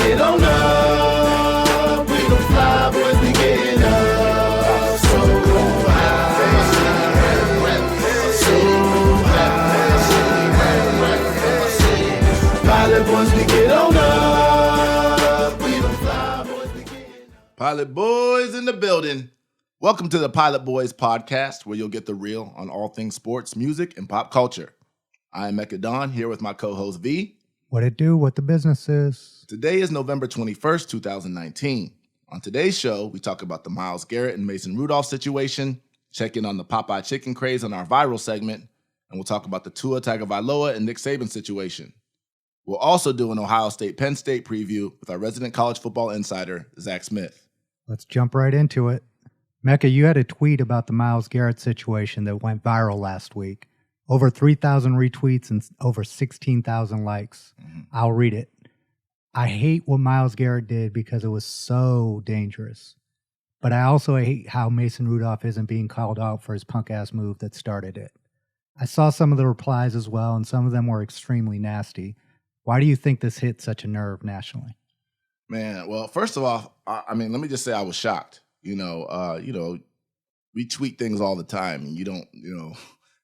get on up. We don't fly, boys, we getting up. So high, Pilot boys, we get on up. We don't fly, boys, we getting up. Pilot Boys in the building. Welcome to the Pilot Boys podcast, where you'll get the real on all things sports, music, and pop culture. I am Mecca Don, here with my co-host V. What it do, what the business is. Today is November 21st, 2019. On today's show, we talk about the Myles Garrett and Mason Rudolph situation, check in on the Popeyes Chicken craze on our viral segment, and we'll talk about the Tua Tagovailoa and Nick Saban situation. We'll also do an Ohio State Penn State preview with our resident college football insider, Zach Smith. Let's jump right into it. Mecca, you had a tweet about the Myles Garrett situation that went viral last week. Over 3,000 retweets and over 16,000 likes. Mm-hmm. I'll read it. I hate what Myles Garrett did because it was so dangerous. But I also hate how Mason Rudolph isn't being called out for his punk-ass move that started it. I saw some of the replies as well, and some of them were extremely nasty. Why do you think this hit such a nerve nationally? Man, well, first of all, let me just say I was shocked. We tweet things all the time, and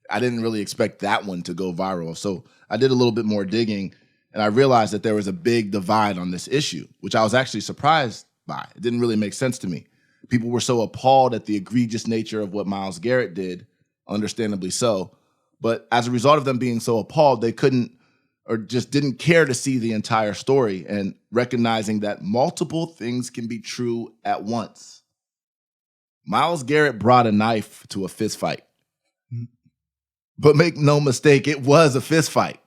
I didn't really expect that one to go viral. So I did a little bit more digging, and I realized that there was a big divide on this issue, which I was actually surprised by. It didn't really make sense to me. People were so appalled at the egregious nature of what Myles Garrett did, understandably so. But as a result of them being so appalled, they couldn't or just didn't care to see the entire story and recognizing that multiple things can be true at once. Myles Garrett brought a knife to a fist fight. But make no mistake, it was a fist fight.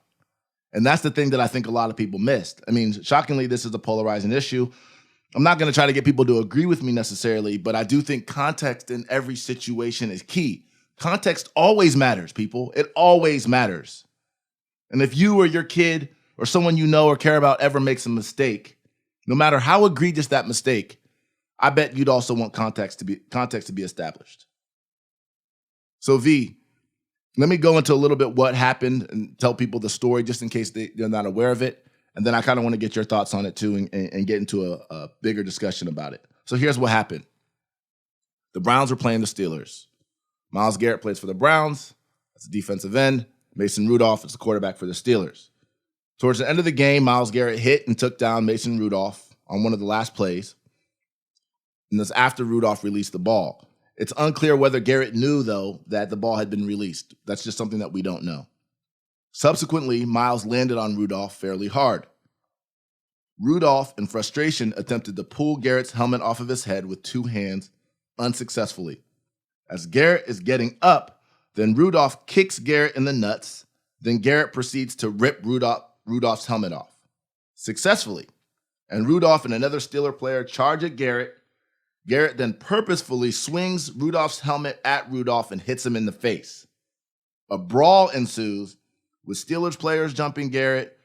And that's the thing that I think a lot of people missed. I mean, shockingly, this is a polarizing issue. I'm not going to try to get people to agree with me necessarily, but I do think context in every situation is key. Context always matters, people. It always matters. And if you or your kid or someone you know or care about ever makes a mistake, no matter how egregious that mistake, I bet you'd also want context to be established. So V, let me go into a little bit what happened and tell people the story just in case they're not aware of it. And then I kind of want to get your thoughts on it too and get into a bigger discussion about it. So here's what happened. The Browns were playing the Steelers. Myles Garrett plays for the Browns. That's a defensive end. Mason Rudolph is the quarterback for the Steelers. Towards the end of the game, Myles Garrett hit and took down Mason Rudolph on one of the last plays. And this after Rudolph released the ball. It's unclear whether Garrett knew, though, that the ball had been released. That's just something that we don't know. Subsequently, Myles landed on Rudolph fairly hard. Rudolph, in frustration, attempted to pull Garrett's helmet off of his head with two hands, unsuccessfully. As Garrett is getting up, then Rudolph kicks Garrett in the nuts. Then Garrett proceeds to rip Rudolph's helmet off, successfully. And Rudolph and another Steeler player charge at Garrett. Garrett then purposefully swings Rudolph's helmet at Rudolph and hits him in the face. A brawl ensues, with Steelers players jumping Garrett,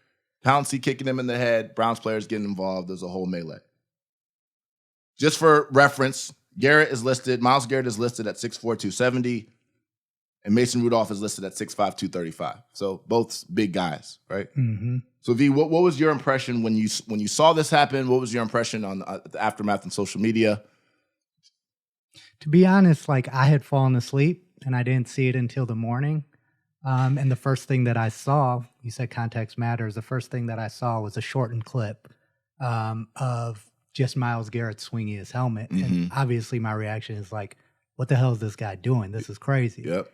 Pouncey kicking him in the head, Browns players getting involved. There's a whole melee. Just for reference, Myles Garrett is listed at 6'4", 270, and Mason Rudolph is listed at 6'5", 235. So both big guys, right? Mm-hmm. So V, what was your impression when you saw this happen? What was your impression on the aftermath on social media? To be honest, I had fallen asleep and I didn't see it until the morning. And the first thing that I saw, you said context matters. The first thing that I saw was a shortened clip of just Myles Garrett swinging his helmet. Mm-hmm. And obviously my reaction is what the hell is this guy doing? This is crazy. Yep.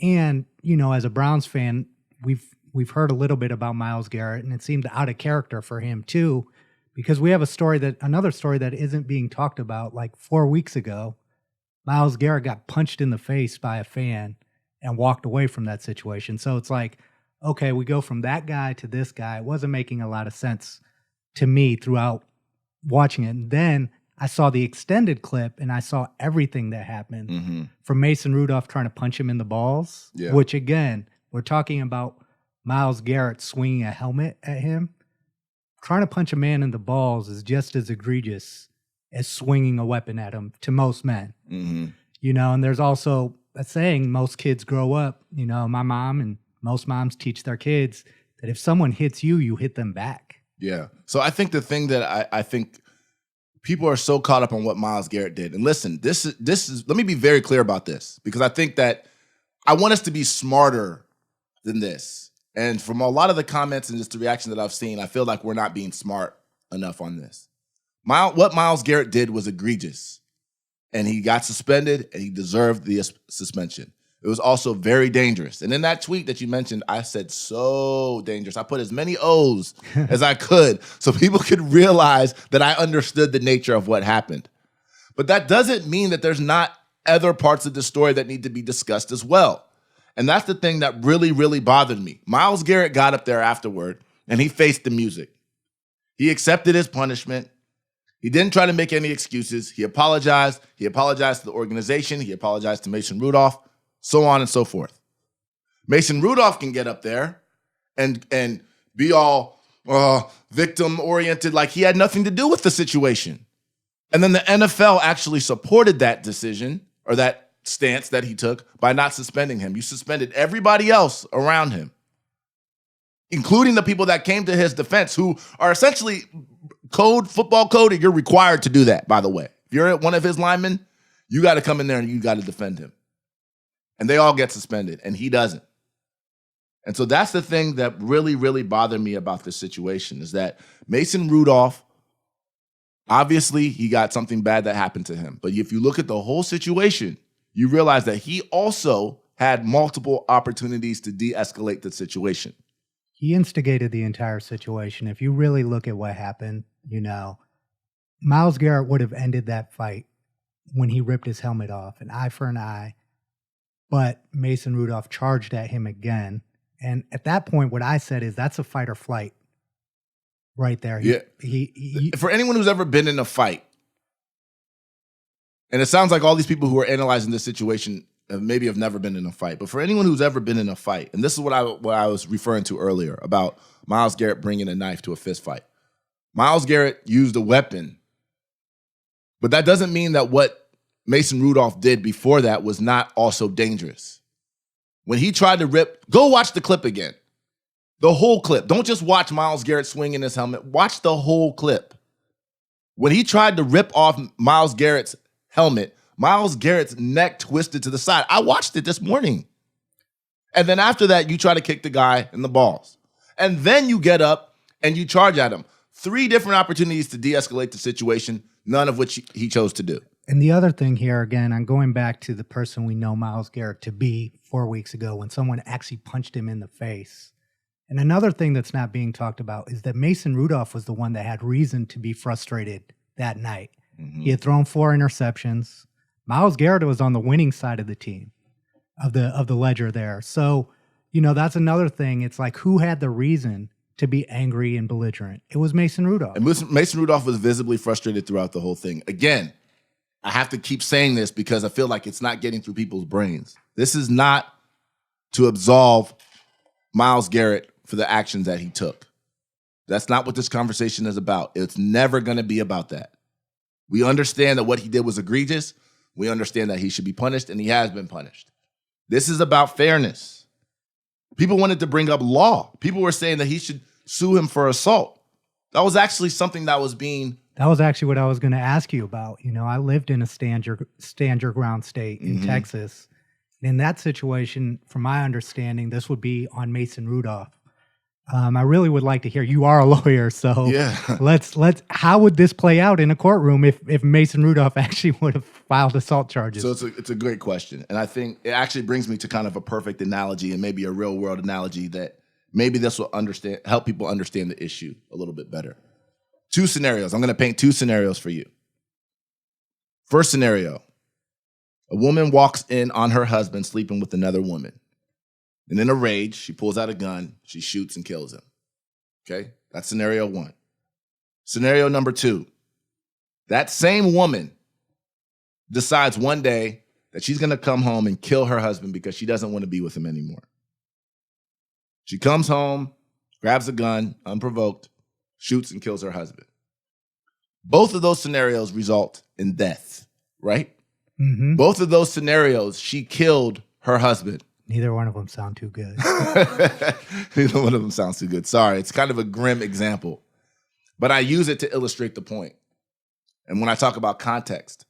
And, as a Browns fan, we've heard a little bit about Myles Garrett, and it seemed out of character for him too, because we have another story that isn't being talked about. 4 weeks ago, Myles Garrett got punched in the face by a fan and walked away from that situation. So it's okay, we go from that guy to this guy. It wasn't making a lot of sense to me throughout watching it. And then I saw the extended clip and I saw everything that happened from Mason Rudolph trying to punch him in the balls, which again, we're talking about Myles Garrett swinging a helmet at him. Trying to punch a man in the balls is just as egregious as swinging a weapon at him to most men. Mm-hmm. And there's also a saying, most kids grow up, my mom and most moms teach their kids that if someone hits you, you hit them back. Yeah. So I think the thing that I think people are so caught up on what Myles Garrett did. And listen, this is let me be very clear about this, because I think that I want us to be smarter than this. And from a lot of the comments and just the reaction that I've seen, I feel like we're not being smart enough on this. What Myles Garrett did was egregious. And he got suspended, and he deserved the suspension. It was also very dangerous. And in that tweet that you mentioned, I said so dangerous. I put as many O's as I could so people could realize that I understood the nature of what happened. But that doesn't mean that there's not other parts of the story that need to be discussed as well. And that's the thing that really, really bothered me. Myles Garrett got up there afterward, and he faced the music. He accepted his punishment. He didn't try to make any excuses. He apologized. He apologized to the organization. He apologized to Mason Rudolph. So on and so forth. Mason Rudolph can get up there and be all victim-oriented like he had nothing to do with the situation. And then the NFL actually supported that decision or that stance that he took by not suspending him. You suspended everybody else around him, including the people that came to his defense, who are essentially football code, and you're required to do that, by the way. If you're one of his linemen, you got to come in there and you got to defend him. And they all get suspended, and he doesn't. And so that's the thing that really, really bothered me about this situation, is that Mason Rudolph, obviously he got something bad that happened to him. But if you look at the whole situation, you realize that he also had multiple opportunities to de-escalate the situation. He instigated the entire situation. If you really look at what happened, Myles Garrett would have ended that fight when he ripped his helmet off, an eye for an eye. But Mason Rudolph charged at him again. And at that point, what I said is that's a fight or flight right there. For anyone who's ever been in a fight, and it sounds like all these people who are analyzing this situation maybe have never been in a fight, but for anyone who's ever been in a fight, and this is what I was referring to earlier about Myles Garrett bringing a knife to a fist fight. Myles Garrett used a weapon, but that doesn't mean that what Mason Rudolph did before that was not also dangerous. When he tried to go watch the clip again. The whole clip. Don't just watch Myles Garrett swinging his helmet. Watch the whole clip. When he tried to rip off Myles Garrett's helmet, Myles Garrett's neck twisted to the side. I watched it this morning. And then after that, you try to kick the guy in the balls. And then you get up and you charge at him. 3 different opportunities to de-escalate the situation, none of which he chose to do. And the other thing here, again, I'm going back to the person we know Myles Garrett to be 4 weeks ago when someone actually punched him in the face. And another thing that's not being talked about is that Mason Rudolph was the one that had reason to be frustrated that night. Mm-hmm. He had thrown 4 interceptions. Myles Garrett was on the winning side of the team, of the ledger there. So, that's another thing. It's like, who had the reason to be angry and belligerent? It was Mason Rudolph. And Mason Rudolph was visibly frustrated throughout the whole thing. Again, I have to keep saying this because I feel like it's not getting through people's brains. This is not to absolve Myles Garrett for the actions that he took. That's not what this conversation is about. It's never going to be about that. We understand that what he did was egregious. We understand that he should be punished, and he has been punished. This is about fairness. People wanted to bring up law. People were saying that he should sue him for assault. That was actually something that was being... That was actually what I was going to ask you about. I lived in a stand your ground state in Texas. In that situation, from my understanding, this would be on Mason Rudolph. I really would like to hear. You are a lawyer, so yeah. Let's. How would this play out in a courtroom if Mason Rudolph actually would have filed assault charges? So it's a great question, and I think it actually brings me to kind of a perfect analogy and maybe a real world analogy that maybe this will help people understand the issue a little bit better. 2 scenarios. I'm going to paint 2 scenarios for you. First scenario, a woman walks in on her husband sleeping with another woman. And in a rage, she pulls out a gun, she shoots and kills him. Okay? That's scenario 1. Scenario number 2, that same woman decides one day that she's going to come home and kill her husband because she doesn't want to be with him anymore. She comes home, grabs a gun, unprovoked, shoots and kills her husband. Both of those scenarios result in death, right? Mm-hmm. Both of those scenarios, she killed her husband. Neither one of them sound too good. Neither one of them sounds too good. Sorry, it's kind of a grim example. but I use it to illustrate the point. And when I talk about context,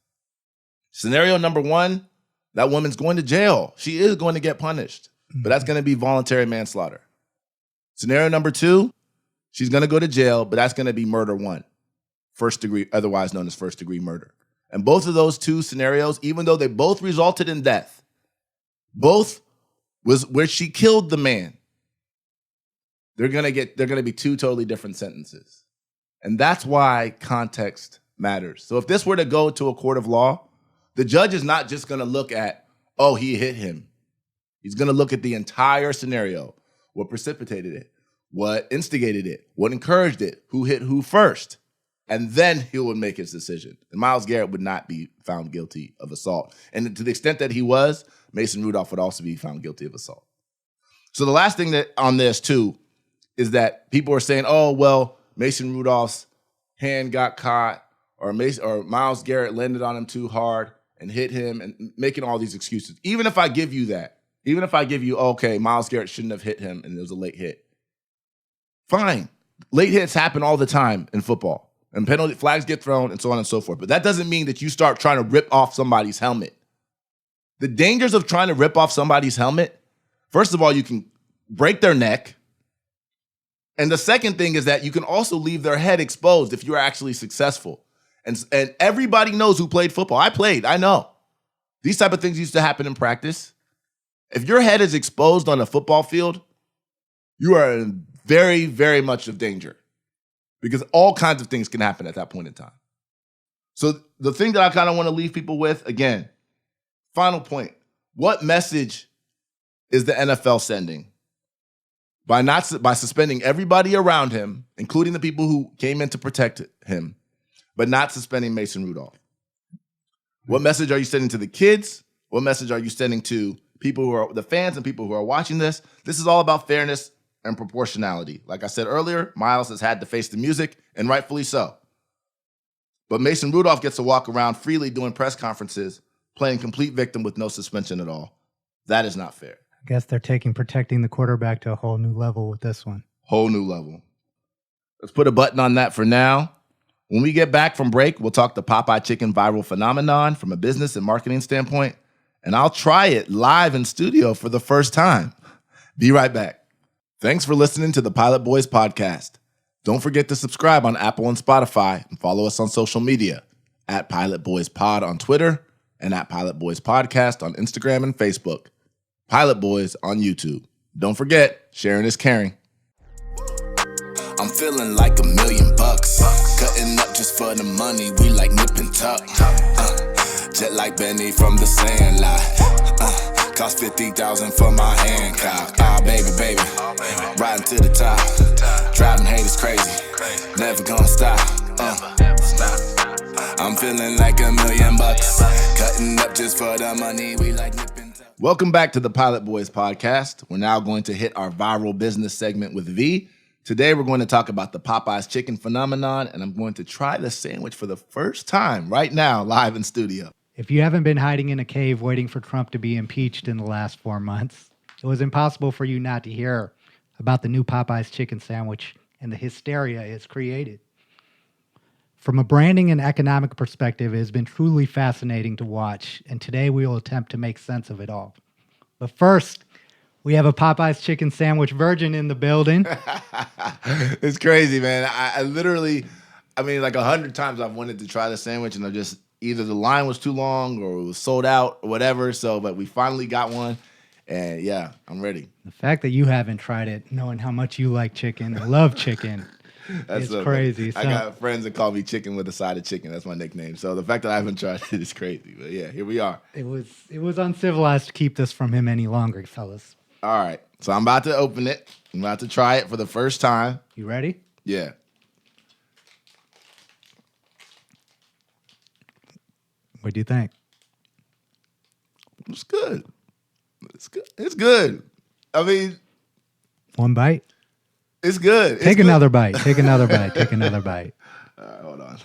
scenario number one, that woman's going to jail. She is going to get punished, but that's going to be voluntary manslaughter. Scenario number two, she's going to go to jail, but that's going to be murder one, first degree, otherwise known as first degree murder. And both of those two scenarios, even though they both resulted in death, both was where she killed the man, they're going to be two totally different sentences. And that's why context matters. So if this were to go to a court of law, the judge is not just going to look at, oh, he hit him. He's going to look at the entire scenario, what precipitated it, what instigated it, what encouraged it, who hit who first. And then he would make his decision. And Myles Garrett would not be found guilty of assault. And to the extent that he was, Mason Rudolph would also be found guilty of assault. So the last thing that on this too is that people are saying, oh, well, Mason Rudolph's hand got caught, or Myles Garrett landed on him too hard and hit him, and making all these excuses. Even if I give you that, even if I give you, okay, Myles Garrett shouldn't have hit him and it was a late hit. Fine. Late hits happen all the time in football, and penalty flags get thrown and so on and so forth. But that doesn't mean that you start trying to rip off somebody's helmet. The dangers of trying to rip off somebody's helmet, first of all, you can break their neck. And the second thing is that you can also leave their head exposed if you're actually successful. And everybody knows who played football. I played. I know. These type of things used to happen in practice. If your head is exposed on a football field, you are in very, very much of danger, because all kinds of things can happen at that point in time. So the thing that I kind of want to leave people with, again, final point, what message is the NFL sending by suspending everybody around him, including the people who came in to protect him, but not suspending Mason Rudolph? What message are you sending to the kids? What message are you sending to people who are the fans and people who are watching this? This is all about fairness and proportionality. Like I said earlier, Myles has had to face the music, and rightfully so. But Mason Rudolph gets to walk around freely doing press conferences, playing complete victim with no suspension at all. That is not fair. I guess they're taking protecting the quarterback to a whole new level with this one. Whole new level. Let's put a button on that for now. When we get back from break, we'll talk the Popeye Chicken viral phenomenon from a business and marketing standpoint, and I'll try it live in studio for the first time. Be right back. Thanks for listening to the Pilot Boys podcast. Don't forget to subscribe on Apple and Spotify, and follow us on social media at Pilot Boys Pod on Twitter and at Pilot Boys Podcast on Instagram and Facebook. Pilot Boys on YouTube. Don't forget, sharing is caring. I'm feeling like $1 million. Cutting up just for the money, we like nip and tuck. Jet like Benny from the Sandlot. Cost 50,000 for my Hancock. Baby, riding to the top. Driving haters crazy, never gonna stop. I'm feeling like $1 million. Cutting up just for the money, we like nip and tuck. Welcome back to the Pilot Boys podcast. We're now going to hit our viral business segment with V. Today, we're going to talk about the Popeyes Chicken phenomenon, and I'm going to try the sandwich for the first time right now, live in studio. If you haven't been hiding in a cave waiting for Trump to be impeached in the last 4 months, it was impossible for you not to hear about the new Popeyes Chicken sandwich and the hysteria it's created. From a branding and economic perspective, it has been truly fascinating to watch, and today we will attempt to make sense of it all. But first, we have a Popeyes Chicken sandwich virgin in the building. It's crazy, man. I literally, like 100 times I've wanted to try the sandwich, and I just, either the line was too long or it was sold out or whatever. So, but we finally got one, and yeah, I'm ready. The fact that you haven't tried it, knowing how much you like chicken and love chicken, it's crazy. I got friends that call me Chicken with a side of chicken. That's my nickname. So the fact that I haven't tried it is crazy. But yeah, here we are. It was uncivilized to keep this from him any longer, fellas. All right. So I'm about to open it. I'm about to try it for the first time. You ready? Yeah. What do you think? It's good. It's good. It's good. I mean, one bite? It's good. Take another bite. Take another bite. Take another bite. All right, hold on.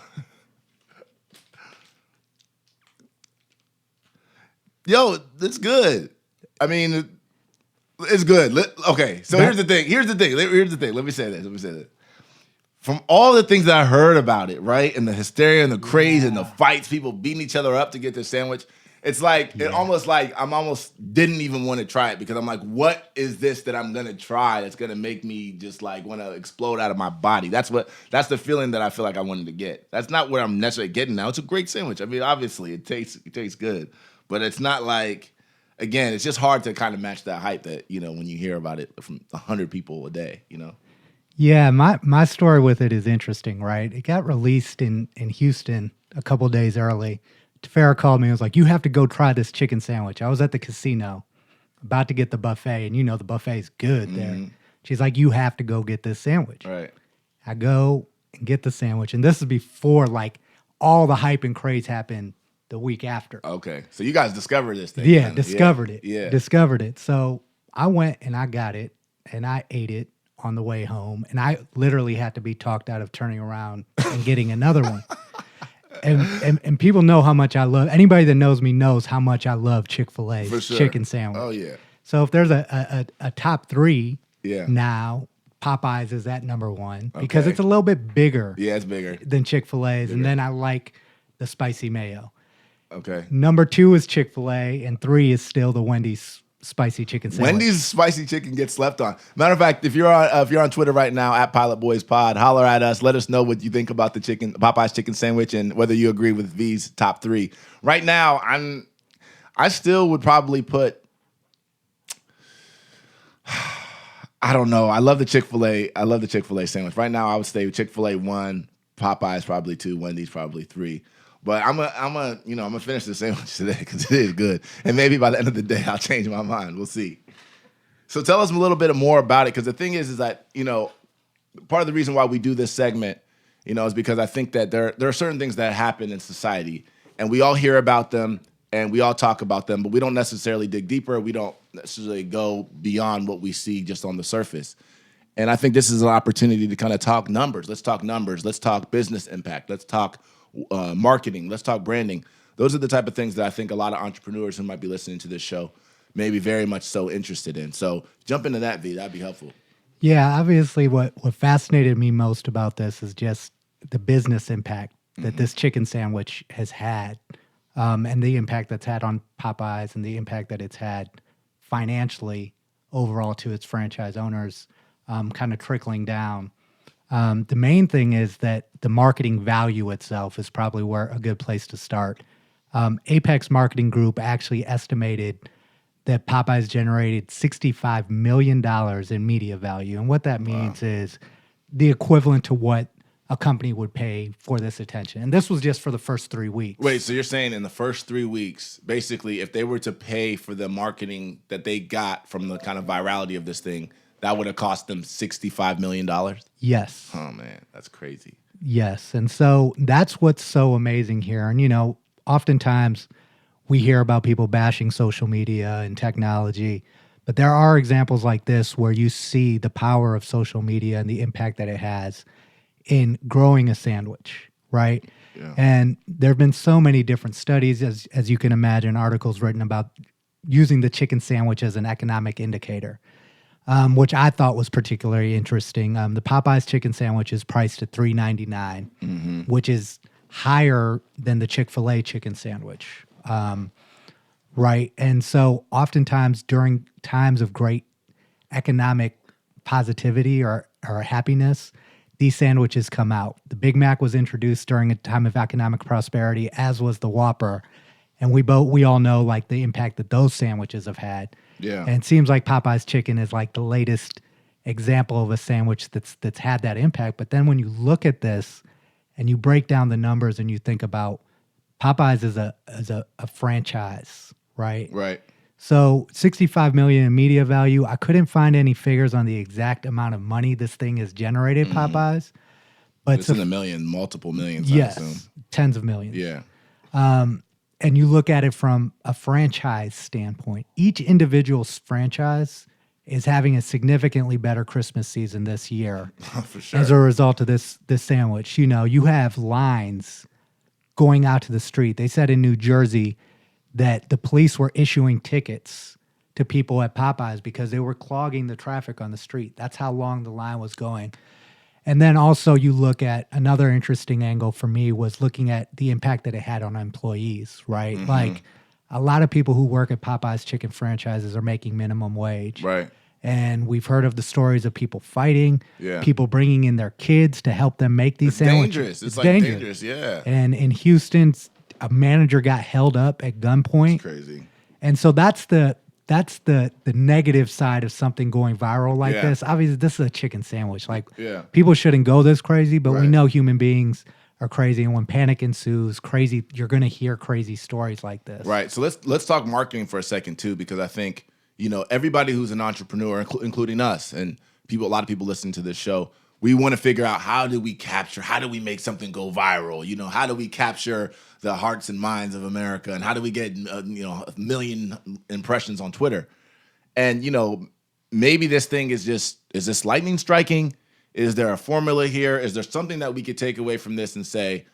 Yo, it's good. I mean, it's good. Okay, so here's the thing. Let me say this. from all the things that I heard about it, right? And the hysteria and the craze and the fights, people beating each other up to get their sandwich. It's like, it almost like I'm almost didn't even want to try it because I'm like, what is this that I'm going to try that's going to make me just like want to explode out of my body? That's the feeling that I feel like I wanted to get. That's not what I'm necessarily getting now. It's a great sandwich. I mean, obviously it tastes good, but it's not like, again, it's just hard to kind of match that hype that, when you hear about it from 100 people a day, Yeah, my story with it is interesting, right? It got released in Houston a couple days early. Farrah called me and was like, you have to go try this chicken sandwich. I was at the casino about to get the buffet, and the buffet's good there. She's like, you have to go get this sandwich. Right. I go and get the sandwich, and this is before like all the hype and craze happened the week after. Okay. So you guys discovered this thing. Yeah, discovered it. Yeah. Discovered it. So I went and I got it, and I ate it on the way home, and I literally had to be talked out of turning around and getting another one. And people know how much I love. Anybody that knows me knows how much I love Chick-fil-A's chicken sandwich. Oh yeah. So if there's a top three Yeah. now, Popeyes is at number one because Okay. it's a little bit bigger. Yeah, it's bigger. Than Chick-fil-A's, and then I like the spicy mayo. Okay. Number 2 is Chick-fil-A, and 3 is still the Wendy's spicy chicken sandwich. Wendy's spicy chicken gets slept on. Matter of fact, if you're on Twitter right now at Pilot Boys Pod, holler at us. Let us know what you think about the Popeyes chicken sandwich and whether you agree with V's top 3. Right now, I still would probably put. I don't know. I love the Chick-fil-A. I love the Chick-fil-A sandwich. Right now, I would say Chick-fil-A 1, Popeyes probably 2, Wendy's probably 3. But I'm gonna finish the sandwich today because it is good, and maybe by the end of the day I'll change my mind. We'll see. So tell us a little bit more about it, because the thing is that part of the reason why we do this segment, is because I think that there are certain things that happen in society, and we all hear about them and we all talk about them, but we don't necessarily dig deeper. We don't necessarily go beyond what we see just on the surface. And I think this is an opportunity to kind of talk numbers. Let's talk numbers. Let's talk business impact. Let's talk marketing. Let's talk branding. Those are the type of things that I think a lot of entrepreneurs who might be listening to this show may be very much so interested in. So jump into that, V. That'd be helpful. Yeah, obviously what fascinated me most about this is just the business impact that this chicken sandwich has had, and the impact that's had on Popeyes and the impact that it's had financially overall to its franchise owners, kind of trickling down. The main thing is that the marketing value itself is probably where a good place to start. Apex Marketing Group actually estimated that Popeyes generated $65 million in media value. And what that means is the equivalent to what a company would pay for this attention. And this was just for the first 3 weeks. Wait, so you're saying in the first 3 weeks, basically, if they were to pay for the marketing that they got from the kind of virality of this thing, that would have cost them $65 million? Yes. Oh, man, that's crazy. Yes. And so that's what's so amazing here. And, oftentimes we hear about people bashing social media and technology, but there are examples like this where you see the power of social media and the impact that it has in growing a sandwich, right? Yeah. And there have been so many different studies, as you can imagine, articles written about using the chicken sandwich as an economic indicator, which I thought was particularly interesting. The Popeyes chicken sandwich is priced at $3.99, which is higher than the Chick-fil-A chicken sandwich, right? And so oftentimes during times of great economic positivity or happiness, these sandwiches come out. The Big Mac was introduced during a time of economic prosperity, as was the Whopper. And we all know like the impact that those sandwiches have had. Yeah. And it seems like Popeyes Chicken is like the latest example of a sandwich that's had that impact. But then when you look at this and you break down the numbers and you think about Popeyes as a franchise, right? Right. So $65 million in media value. I couldn't find any figures on the exact amount of money this thing has generated, Popeyes. But It's in the million, multiple millions, yes, I assume. tens of millions. Yeah. And you look at it from a franchise standpoint, each individual franchise is having a significantly better Christmas season this year For sure. as a result of this sandwich. You have lines going out to the street. They said in New Jersey that the police were issuing tickets to people at Popeyes because they were clogging the traffic on the street. That's how long the line was going. And then also you look at another interesting angle for me was looking at the impact that it had on employees, right? Like a lot of people who work at Popeyes Chicken franchises are making minimum wage. Right. And we've heard of the stories of people fighting, Yeah. people bringing in their kids to help them make these sandwiches. Dangerous. It's like dangerous. Yeah. And in Houston, a manager got held up at gunpoint. It's crazy. And so that's the negative side of something going viral like Yeah. this. Obviously, this is a chicken sandwich. Like Yeah. people shouldn't go this crazy, but we Right. know human beings are crazy. And when panic ensues, you're going to hear crazy stories like this. Right. So let's talk marketing for a second too, because I think, everybody who's an entrepreneur, including us and a lot of people listening to this show, we want to figure out how do we make something go viral? How do we capture the hearts and minds of America, and how do we get a million impressions on Twitter? And maybe this thing is this lightning striking? Is there a formula here? Is there something that we could take away from this and say,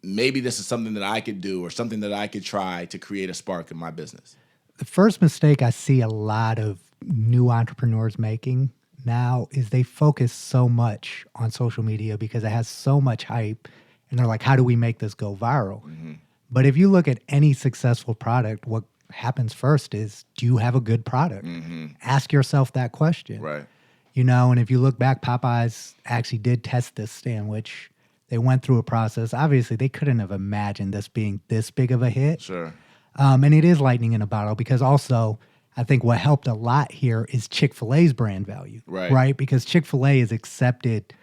maybe this is something that I could do or something that I could try to create a spark in my business? The first mistake I see a lot of new entrepreneurs making now is they focus so much on social media because it has so much hype, and they're like, how do we make this go viral? But if you look at any successful product, what happens first is, do you have a good product? Ask yourself that question. Right. And if you look back, Popeyes actually did test this sandwich. They went through a process. Obviously, they couldn't have imagined this being this big of a hit. Sure. And it is lightning in a bottle because also I think what helped a lot here is Chick-fil-A's brand value. Right? Because Chick-fil-A is accepted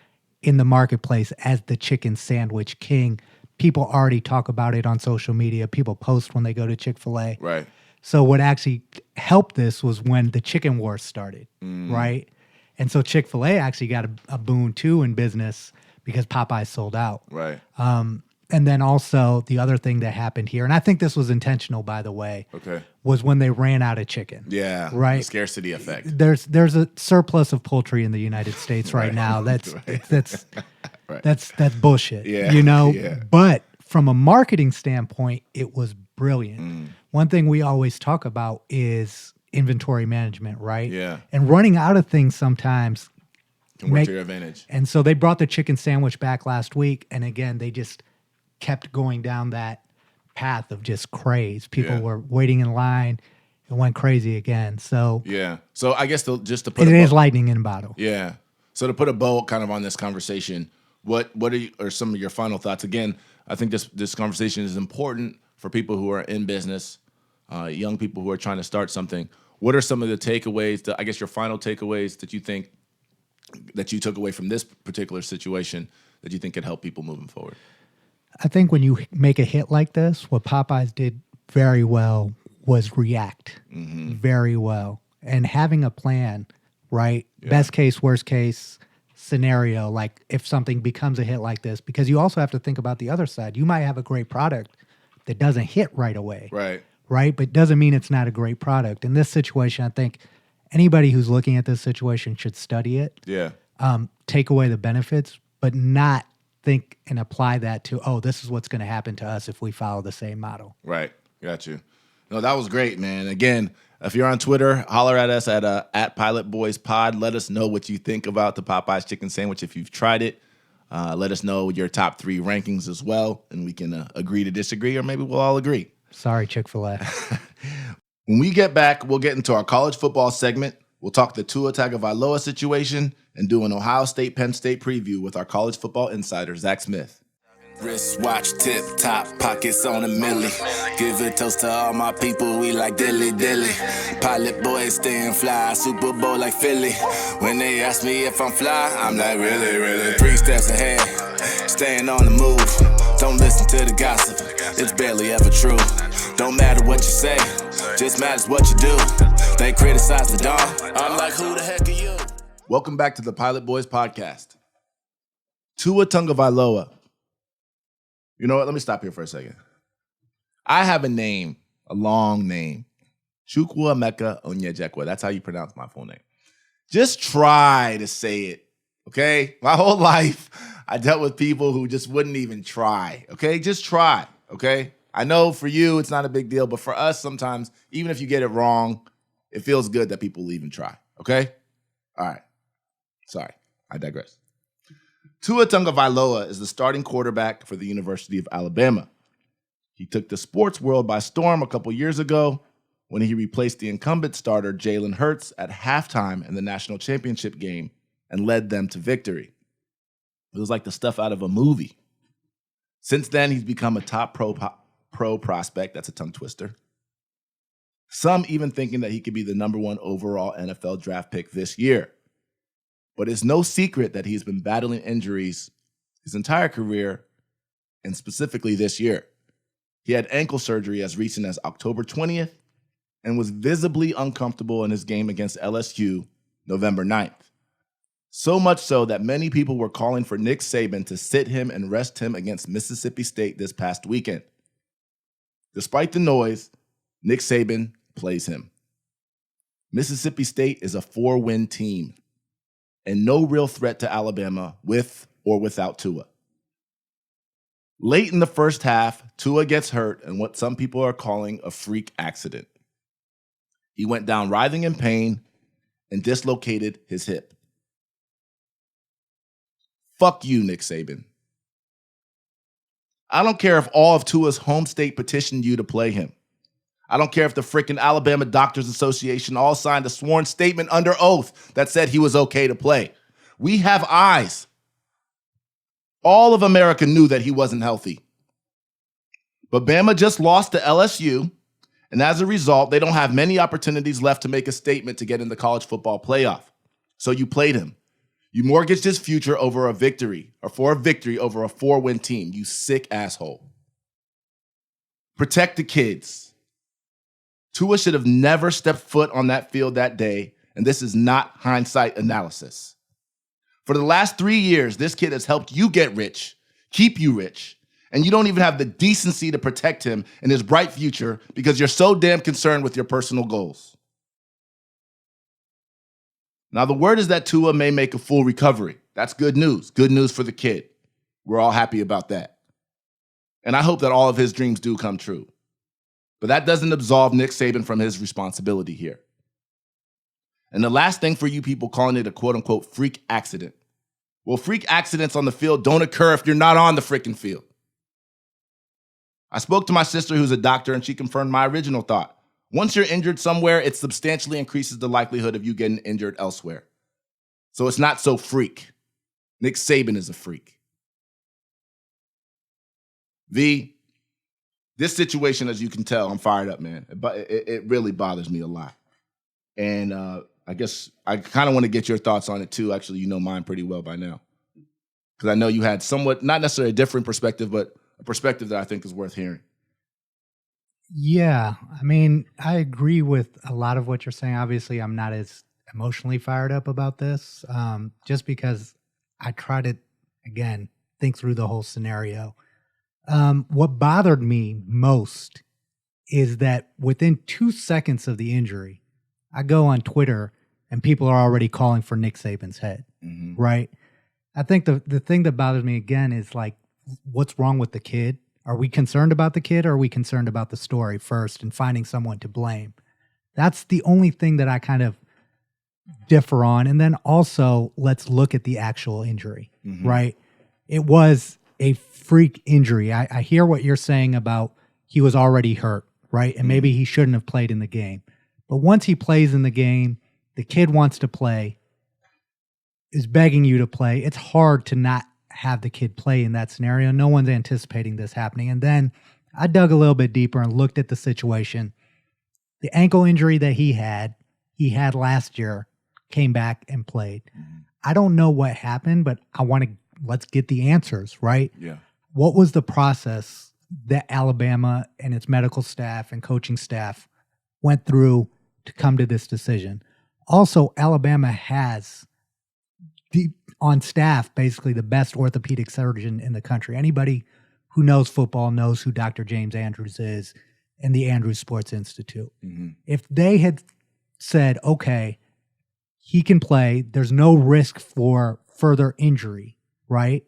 in the marketplace as the chicken sandwich king. People already talk about it on social media. People post when they go to Chick-fil-A. Right. So what actually helped this was when the chicken wars started, right? And so Chick-fil-A actually got a boon too in business because Popeyes sold out. Right. And then also the other thing that happened here, and I think this was intentional, by the way, was when they ran out of chicken. Yeah. Right. The scarcity effect. There's a surplus of poultry in the United States right now. That's bullshit. Yeah. Yeah. But from a marketing standpoint, it was brilliant. One thing we always talk about is inventory management, right? Yeah. And running out of things sometimes Can work to your advantage. And so they brought the chicken sandwich back last week, and again, they just kept going down that path of just craze. People were waiting in line. It went crazy again. So yeah. So I guess just to put it is lightning in a bottle. Yeah. So to put a bow kind of on this conversation, what are some of your final thoughts? Again, I think this conversation is important for people who are in business, young people who are trying to start something. What are some of the takeaways, I guess your final takeaways that you think that you took away from this particular situation that you think could help people moving forward? I think when you make a hit like this, what Popeyes did very well was react very well. And having a plan, right? Yeah. Best case, worst case scenario, like if something becomes a hit like this, because you also have to think about the other side. You might have a great product that doesn't hit right away. Right? But doesn't mean it's not a great product. In this situation, I think anybody who's looking at this situation should study it. Yeah. Take away the benefits, but not think and apply that to, this is what's going to happen to us if we follow the same model. Right. Got you. No, that was great, man. Again, if you're on Twitter, holler at us at Pilot Boys Pod. Let us know what you think about the Popeyes chicken sandwich if you've tried it. Let us know your top 3 rankings as well, and we can agree to disagree, or maybe we'll all agree. Sorry, Chick-fil-A. When we get back, we'll get into our college football segment. We'll talk the Tua Tagovailoa situation and do an Ohio State Penn State preview with our college football insider, Zach Smith. Wristwatch tip top, pockets on a milli. Give a toast to all my people, we like dilly dilly. Pilot boys staying fly, Super Bowl like Philly. When they ask me if I'm fly, I'm like really, really. 3 steps ahead, staying on the move. Don't listen to the gossip, it's barely ever true. Don't matter what you say, just matters what you do. They criticize the dawn, I'm like, who the heck are you? Welcome back to the Pilot Boys Podcast. Tua Tagovailoa. You know what? Let me stop here for a second. I have a name, a long name. Chukwuemeka Onyejekwa. That's how you pronounce my full name. Just try to say it, okay? My whole life, I dealt with people who just wouldn't even try, okay? Just try, okay? I know for you, it's not a big deal, but for us, sometimes, even if you get it wrong, it feels good that people will even try, okay? All right. Sorry, I digress. Tua Tagovailoa is the starting quarterback for the University of Alabama. He took the sports world by storm a couple years ago when he replaced the incumbent starter Jalen Hurts at halftime in the national championship game and led them to victory. It was like the stuff out of a movie. Since then, he's become a top pro prospect. That's a tongue twister. Some even thinking that he could be the number 1 overall NFL draft pick this year. But it's no secret that he's been battling injuries his entire career, and specifically this year. He had ankle surgery as recent as October 20th and was visibly uncomfortable in his game against LSU November 9th. So much so that many people were calling for Nick Saban to sit him and rest him against Mississippi State this past weekend. Despite the noise, Nick Saban plays him. Mississippi State is a 4-win team and no real threat to Alabama with or without Tua. Late in the first half, Tua gets hurt in what some people are calling a freak accident. He went down writhing in pain and dislocated his hip. Fuck you, Nick Saban. I don't care if all of Tua's home state petitioned you to play him. I don't care if the freaking Alabama Doctors Association all signed a sworn statement under oath that said he was okay to play. We have eyes. All of America knew that he wasn't healthy. But Bama just lost to LSU, and as a result, they don't have many opportunities left to make a statement to get in the college football playoff. So you played him. You mortgaged his future over a victory, or for a victory over a 4-win team, you sick asshole. Protect the kids. Tua should have never stepped foot on that field that day, and this is not hindsight analysis. For the last 3 years, this kid has helped you get rich, keep you rich, and you don't even have the decency to protect him and his bright future because you're so damn concerned with your personal goals. Now, the word is that Tua may make a full recovery. That's good news. Good news for the kid. We're all happy about that. And I hope that all of his dreams do come true. But that doesn't absolve Nick Saban from his responsibility here. And the last thing for you people calling it a quote-unquote freak accident. Well, freak accidents on the field don't occur if you're not on the freaking field. I spoke to my sister who's a doctor, and she confirmed my original thought. Once you're injured somewhere, it substantially increases the likelihood of you getting injured elsewhere. So it's not so freak. Nick Saban is a freak. This situation, as you can tell, I'm fired up, man. It really bothers me a lot. And I guess I kind of want to get your thoughts on it too. Actually, you know mine pretty well by now. Because I know you had somewhat, not necessarily a different perspective, but a perspective that I think is worth hearing. Yeah, I mean, I agree with a lot of what you're saying. Obviously, I'm not as emotionally fired up about this, just because I try to, again, think through the whole scenario. What bothered me most is that within 2 seconds of the injury, I go on Twitter and people are already calling for Nick Saban's head, right? I think the thing that bothers me again is like, what's wrong with the kid? Are we concerned about the kid or are we concerned about the story first and finding someone to blame? That's the only thing that I kind of differ on. And then also, let's look at the actual injury, right? It was a freak injury. I hear what you're saying about he was already hurt, right? And maybe he shouldn't have played in the game. But once he plays in the game, the kid wants to play, is begging you to play. It's hard to not have the kid play in that scenario. No one's anticipating this happening. And then I dug a little bit deeper and looked at the situation. The ankle injury that he had last year, came back and played. I don't know what happened, but let's get the answers, right? Yeah. What was the process that Alabama and its medical staff and coaching staff went through to come to this decision? Also, Alabama has on staff basically the best orthopedic surgeon in the country. Anybody who knows football knows who Dr. James Andrews is and the Andrews Sports Institute. If they had said, okay, he can play, there's no risk for further injury, right?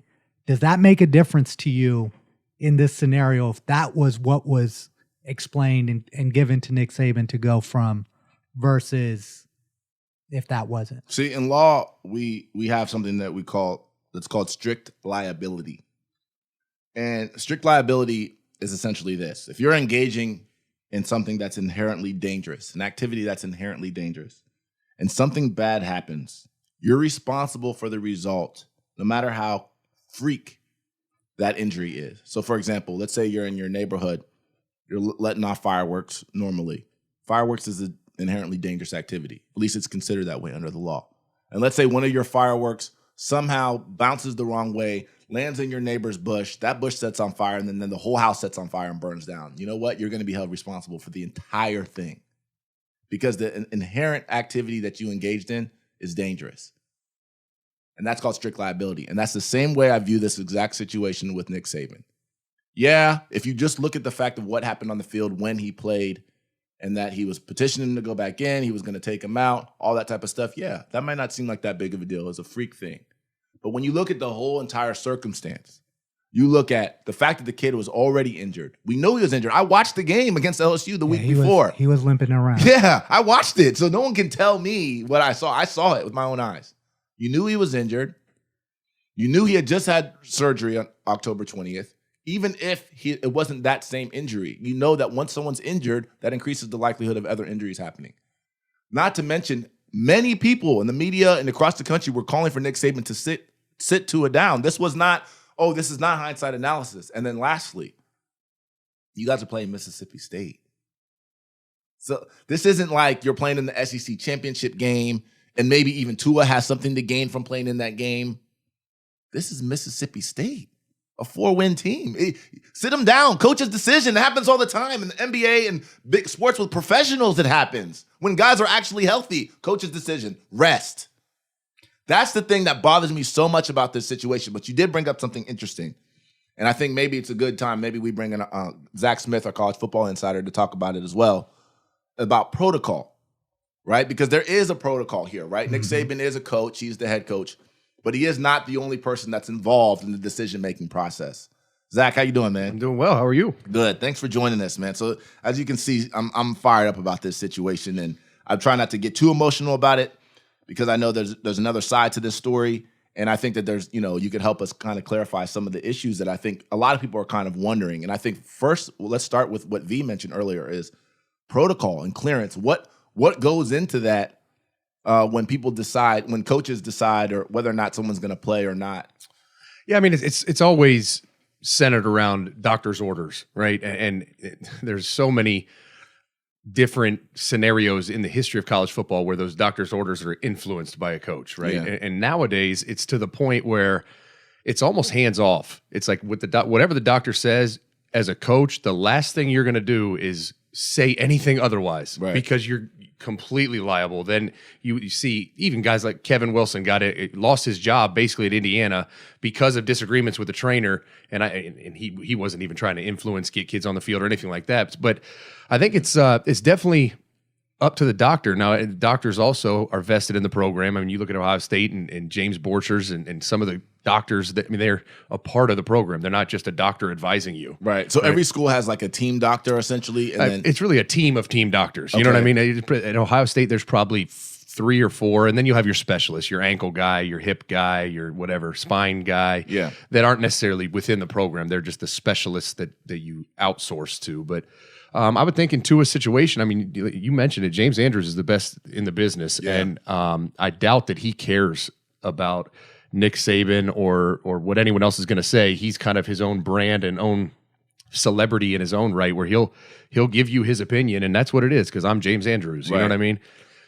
Does that make a difference to you in this scenario if that was what was explained and given to Nick Saban to go from versus if that wasn't? See, in law, we have something that we call that's called strict liability. And strict liability is essentially this. If you're engaging in something that's inherently dangerous, an activity that's inherently dangerous, and something bad happens, you're responsible for the result, no matter how freak that injury is. So, for example, let's say you're in your neighborhood, you're letting off fireworks normally. Fireworks is an inherently dangerous activity. At least it's considered that way under the law. And let's say one of your fireworks somehow bounces the wrong way, lands in your neighbor's bush, that bush sets on fire, and then the whole house sets on fire and burns down. You know what? You're going to be held responsible for the entire thing because the inherent activity that you engaged in is dangerous. And that's called strict liability. And that's the same way I view this exact situation with Nick Saban. Yeah, if you just look at the fact of what happened on the field when he played and that he was petitioning to go back in, he was going to take him out, all that type of stuff, yeah, that might not seem like that big of a deal. It's a freak thing. But when you look at the whole entire circumstance, you look at the fact that the kid was already injured. We know he was injured. I watched the game against LSU the week before. He was limping around. Yeah, I watched it. So no one can tell me what I saw. I saw it with my own eyes. You knew he was injured. You knew he had just had surgery on October 20th. Even if it wasn't that same injury, you know that once someone's injured, that increases the likelihood of other injuries happening. Not to mention, many people in the media and across the country were calling for Nick Saban to sit Tua down. This is not hindsight analysis. And then lastly, you guys are playing Mississippi State. So this isn't like you're playing in the SEC championship game and maybe even Tua has something to gain from playing in that game. This is Mississippi State, a 4-win team. Sit them down. Coach's decision. It happens all the time in the NBA and big sports with professionals. It happens when guys are actually healthy. Coach's decision. Rest. That's the thing that bothers me so much about this situation. But you did bring up something interesting. And I think maybe it's a good time. Maybe we bring in Zach Smith, our college football insider, to talk about it as well, about protocol, right? Because there is a protocol here, right? Mm-hmm. Nick Saban is a coach. He's the head coach. But he is not the only person that's involved in the decision-making process. Zach, how you doing, man? I'm doing well. How are you? Good. Thanks for joining us, man. So as you can see, I'm fired up about this situation, and I'm trying not to get too emotional about it because I know there's another side to this story, and I think that you could help us kind of clarify some of the issues that I think a lot of people are kind of wondering. And I think first, let's start with what V mentioned earlier is protocol and clearance. What goes into that? When coaches decide or whether or not someone's going to play or not. Yeah, I mean, it's always centered around doctor's orders, right? And there's so many different scenarios in the history of college football where those doctor's orders are influenced by a coach, right? Yeah. And nowadays, it's to the point where it's almost hands off. It's like whatever the doctor says, as a coach, the last thing you're going to do is say anything otherwise, right? Because you're completely liable. Then you see even guys like Kevin Wilson lost his job basically at Indiana because of disagreements with the trainer, and he wasn't even trying to get kids on the field or anything like that. But I think it's definitely up to the doctor. Now, doctors also are vested in the program. I mean, you look at Ohio State and James Borchers and some of the doctors they're a part of the program. They're not just a doctor advising you. Right. So every school has like a team doctor essentially. And then it's really a team of team doctors. You know what I mean? At Ohio State, there's probably 3 or 4, and then you have your specialists, your ankle guy, your hip guy, your whatever, spine guy, that aren't necessarily within the program. They're just the specialists that you outsource to. But I would think in Tua's situation, I mean, you mentioned it, James Andrews is the best in the business, and I doubt that he cares about Nick Saban or what anyone else is going to say. He's kind of his own brand and own celebrity in his own right, where he'll give you his opinion, and that's what it is, because I'm James Andrews. You know what I mean?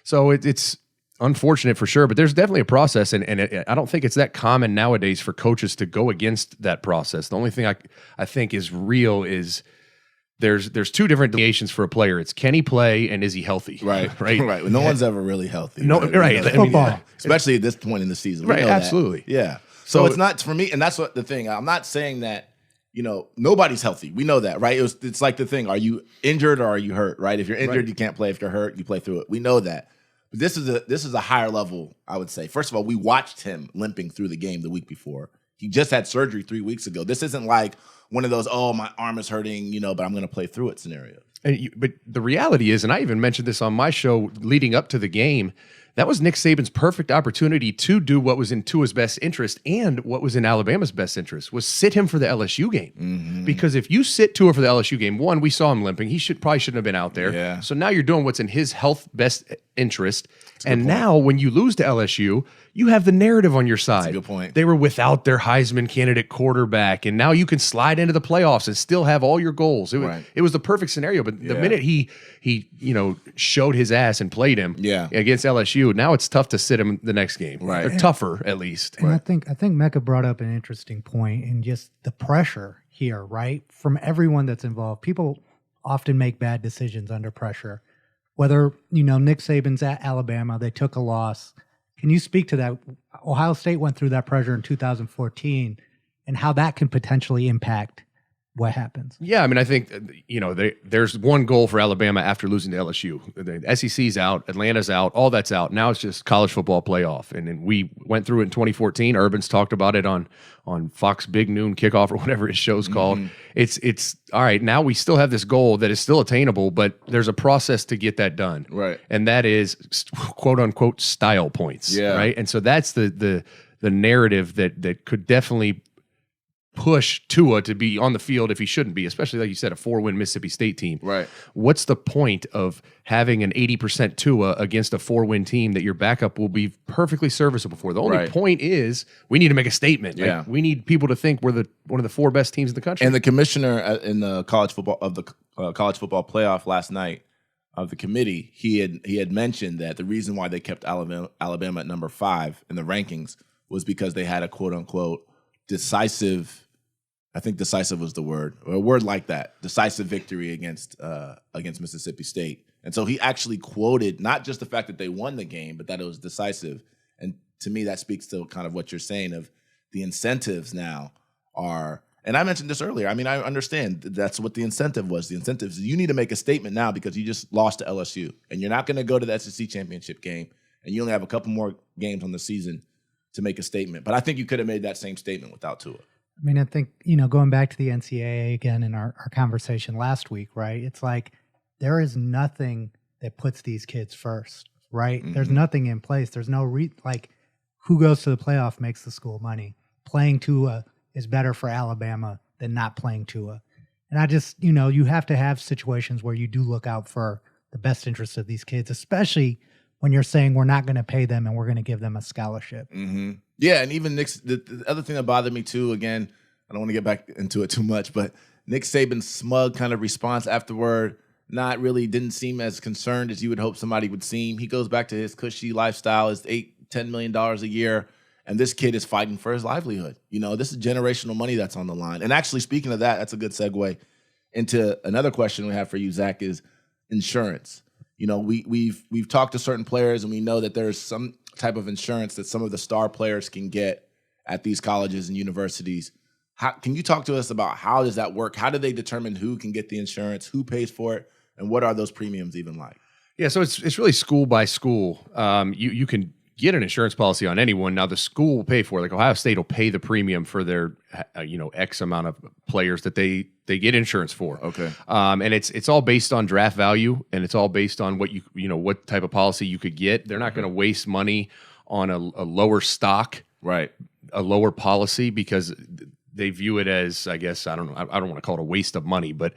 So it's unfortunate for sure, but there's definitely a process, and I don't think it's that common nowadays for coaches to go against that process. The only thing I think is real is there's 2 different deviations for a player. It's can he play and is he healthy? Right. Right. No one's ever really healthy. No, right. Football. Especially at this point in the season. Right, absolutely. That. Yeah. So it's not for me, and that's what the thing. I'm not saying that, nobody's healthy. We know that, right? It's like the thing, are you injured or are you hurt, right? If you're injured, you can't play. If you're hurt, you play through it. We know that. But this is a higher level, I would say. First of all, we watched him limping through the game the week before. He just had surgery 3 weeks ago. This isn't like one of those, my arm is hurting, but I'm going to play through it scenarios. But the reality is, and I even mentioned this on my show leading up to the game, that was Nick Saban's perfect opportunity to do what was in Tua's best interest and what was in Alabama's best interest, was sit him for the LSU game. Because if you sit Tua for the LSU game, one, we saw him limping. He probably shouldn't have been out there. Yeah. So now you're doing what's in his health best interest. And now when you lose to LSU, you have the narrative on your side. That's a good point. They were without their Heisman candidate quarterback, and now you can slide into the playoffs and still have all your goals. It was the perfect scenario. But the minute he showed his ass and played him against LSU, now it's tough to sit him the next game. Right. Or tougher, at least. And I think Mecca brought up an interesting point in just the pressure here, right? From everyone that's involved. People often make bad decisions under pressure. Whether, Nick Saban's at Alabama, they took a loss. Can you speak to that? Ohio State went through that pressure in 2014 and how that can potentially impact what happens. Yeah, I mean, I think, there's one goal for Alabama after losing to LSU. The SEC's out, Atlanta's out, all that's out. Now it's just college football playoff. And then we went through it in 2014. Urban's talked about it on Fox Big Noon Kickoff or whatever his show's called. It's all right, now we still have this goal that is still attainable, but there's a process to get that done. Right. And that is, quote unquote, style points. Yeah. Right. And so that's the narrative that could definitely push Tua to be on the field if he shouldn't be, especially like you said, a 4-win Mississippi State team. Right. What's the point of having an 80% Tua against a 4-win team that your backup will be perfectly serviceable for? The only point is we need to make a statement. Yeah. Like, we need people to think we're one of the 4 best teams in the country. And the commissioner in the college football playoff last night of the committee, he had mentioned that the reason why they kept Alabama at number 5 in the rankings was because they had a quote unquote decisive. I think decisive was the word, or a word like that, decisive victory against Mississippi State. And so he actually quoted not just the fact that they won the game, but that it was decisive. And to me, that speaks to kind of what you're saying of the incentives now are, and I mentioned this earlier. I mean, I understand that's what the incentive was. The incentive is you need to make a statement now because you just lost to LSU, and you're not going to go to the SEC championship game, and you only have a couple more games on the season to make a statement. But I think you could have made that same statement without Tua. I mean, I think, going back to the NCAA again in our conversation last week, right? It's like there is nothing that puts these kids first, right? There's nothing in place. There's no who goes to the playoff makes the school money. Playing Tua is better for Alabama than not playing Tua. And I just, you have to have situations where you do look out for the best interest of these kids, especially when you're saying we're not going to pay them and we're going to give them a scholarship. Yeah, and even the other thing that bothered me too, again, I don't want to get back into it too much, but Nick Saban's smug kind of response afterward didn't seem as concerned as you would hope somebody would seem. He goes back to his cushy lifestyle, his $8-10 million a year, and this kid is fighting for his livelihood. This is generational money that's on the line. And actually, speaking of that, that's a good segue into another question we have for you, Zach, is insurance. We've talked to certain players, and we know that there's some type of insurance that some of the star players can get at these colleges and universities. Can you talk to us about how does that work? How do they determine who can get the insurance, who pays for it, and what are those premiums even like? Yeah, so it's really school by school. You can get an insurance policy on anyone. Now the school will pay for it. Like Ohio State will pay the premium for their X amount of players that they get insurance for. Okay. And it's all based on draft value, and it's all based on what what type of policy you could get. They're not going to waste money on a lower stock, right? A lower policy because they view it as, I guess, I don't want to call it a waste of money, but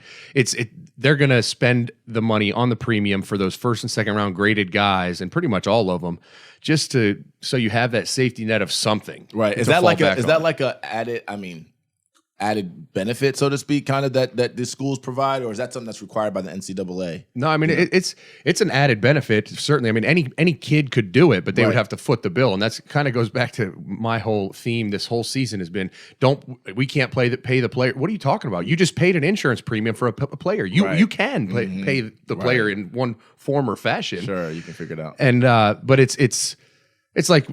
they're going to spend the money on the premium for those first and second round graded guys, and pretty much all of them, just so you have that safety net of something. Right. Is that like a added benefit, so to speak, kind of that the schools provide, or is that something that's required by the NCAA? No, I mean it's an added benefit, certainly. I mean any kid could do it, but they would have to foot the bill, and that's kind of goes back to my whole theme this whole season has been we can't pay the player. What are you talking about? You just paid an insurance premium for a player. You can pay the player in one form or fashion. Sure, you can figure it out. And but it's like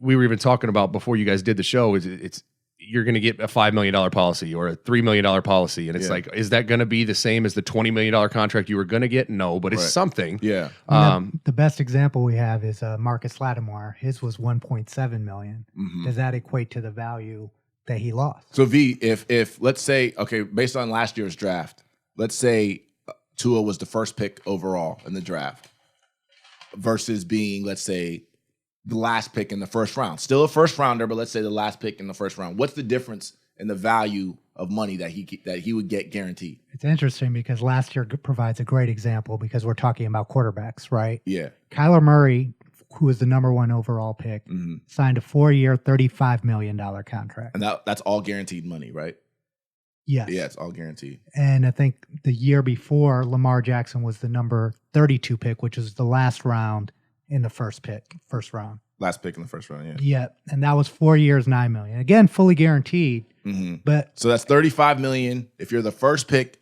we were even talking about before you guys did the show. It's you're going to get a $5 million policy or a $3 million policy. And it's like, is that going to be the same as the $20 million contract you were going to get? No, but it's something. Yeah. The best example we have is Marcus Lattimore. His was $1.7 million. Does that equate to the value that he lost? So V, if let's say, okay, based on last year's draft, let's say Tua was the first pick overall in the draft. versus being, let's say, the last pick in the first round. Still a first rounder, but let's say the last pick in the first round. What's the difference in the value of money that he would get guaranteed? It's interesting because last year provides a great example because we're talking about quarterbacks, right? Yeah. Kyler Murray, who was the number 1 overall pick, signed a 4-year, $35 million contract. And that's all guaranteed money, right? Yes. Yeah, it's all guaranteed. And I think the year before, Lamar Jackson was the number 32 pick, which was the last round in the first round. Last pick in the first round, yeah. Yeah, and that was 4 years, $9 million. Again, fully guaranteed. But so that's $35 million if you're the first pick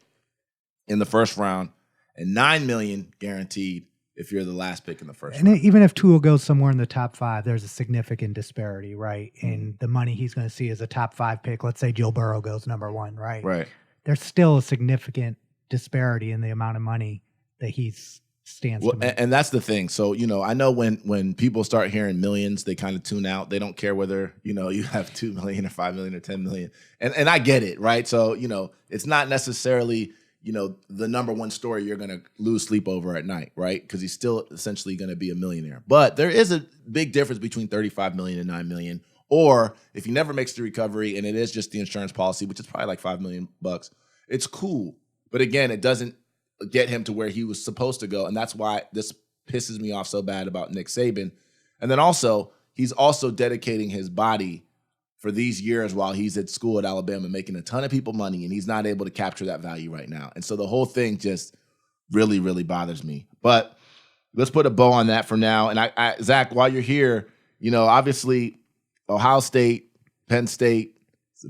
in the first round, and $9 million guaranteed if you're the last pick in the first round. Even if Tua goes somewhere in the top 5, there's a significant disparity, right? In the money he's going to see as a top 5 pick. Let's say Joe Burrow goes number 1, right? Right. There's still a significant disparity in the amount of money that he's stands to make. And that's the thing. So, I know when people start hearing millions, they kind of tune out. They don't care whether, you have 2 million or 5 million or 10 million. And I get it, right? So, it's not necessarily, the number one story you're going to lose sleep over at night, right? Because he's still essentially going to be a millionaire. But there is a big difference between 35 million and 9 million. Or if he never makes the recovery and it is just the insurance policy, which is probably like $5 million, it's cool. But again, it doesn't get him to where he was supposed to go. And that's why this pisses me off so bad about Nick Saban. And then also, he's also dedicating his body for these years while he's at school at Alabama, making a ton of people money, and he's not able to capture that value right now. And so the whole thing just really, really bothers me. But let's put a bow on that for now. And Zach, while you're here, obviously Ohio State, Penn State,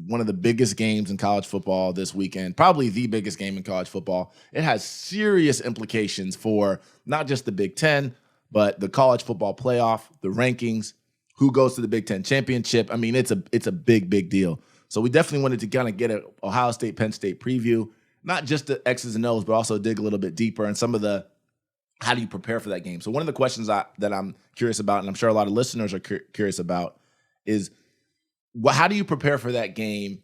one of the biggest games in college football this weekend, probably the biggest game in college football. It has serious implications for not just the Big Ten, but the college football playoff, the rankings, who goes to the Big Ten championship. I mean, it's a big, big deal. So we definitely wanted to kind of get an Ohio State, Penn State preview, not just the X's and O's, but also dig a little bit deeper and some of the how do you prepare for that game. So one of the questions that I'm curious about, and I'm sure a lot of listeners are curious about, is how do you prepare for that game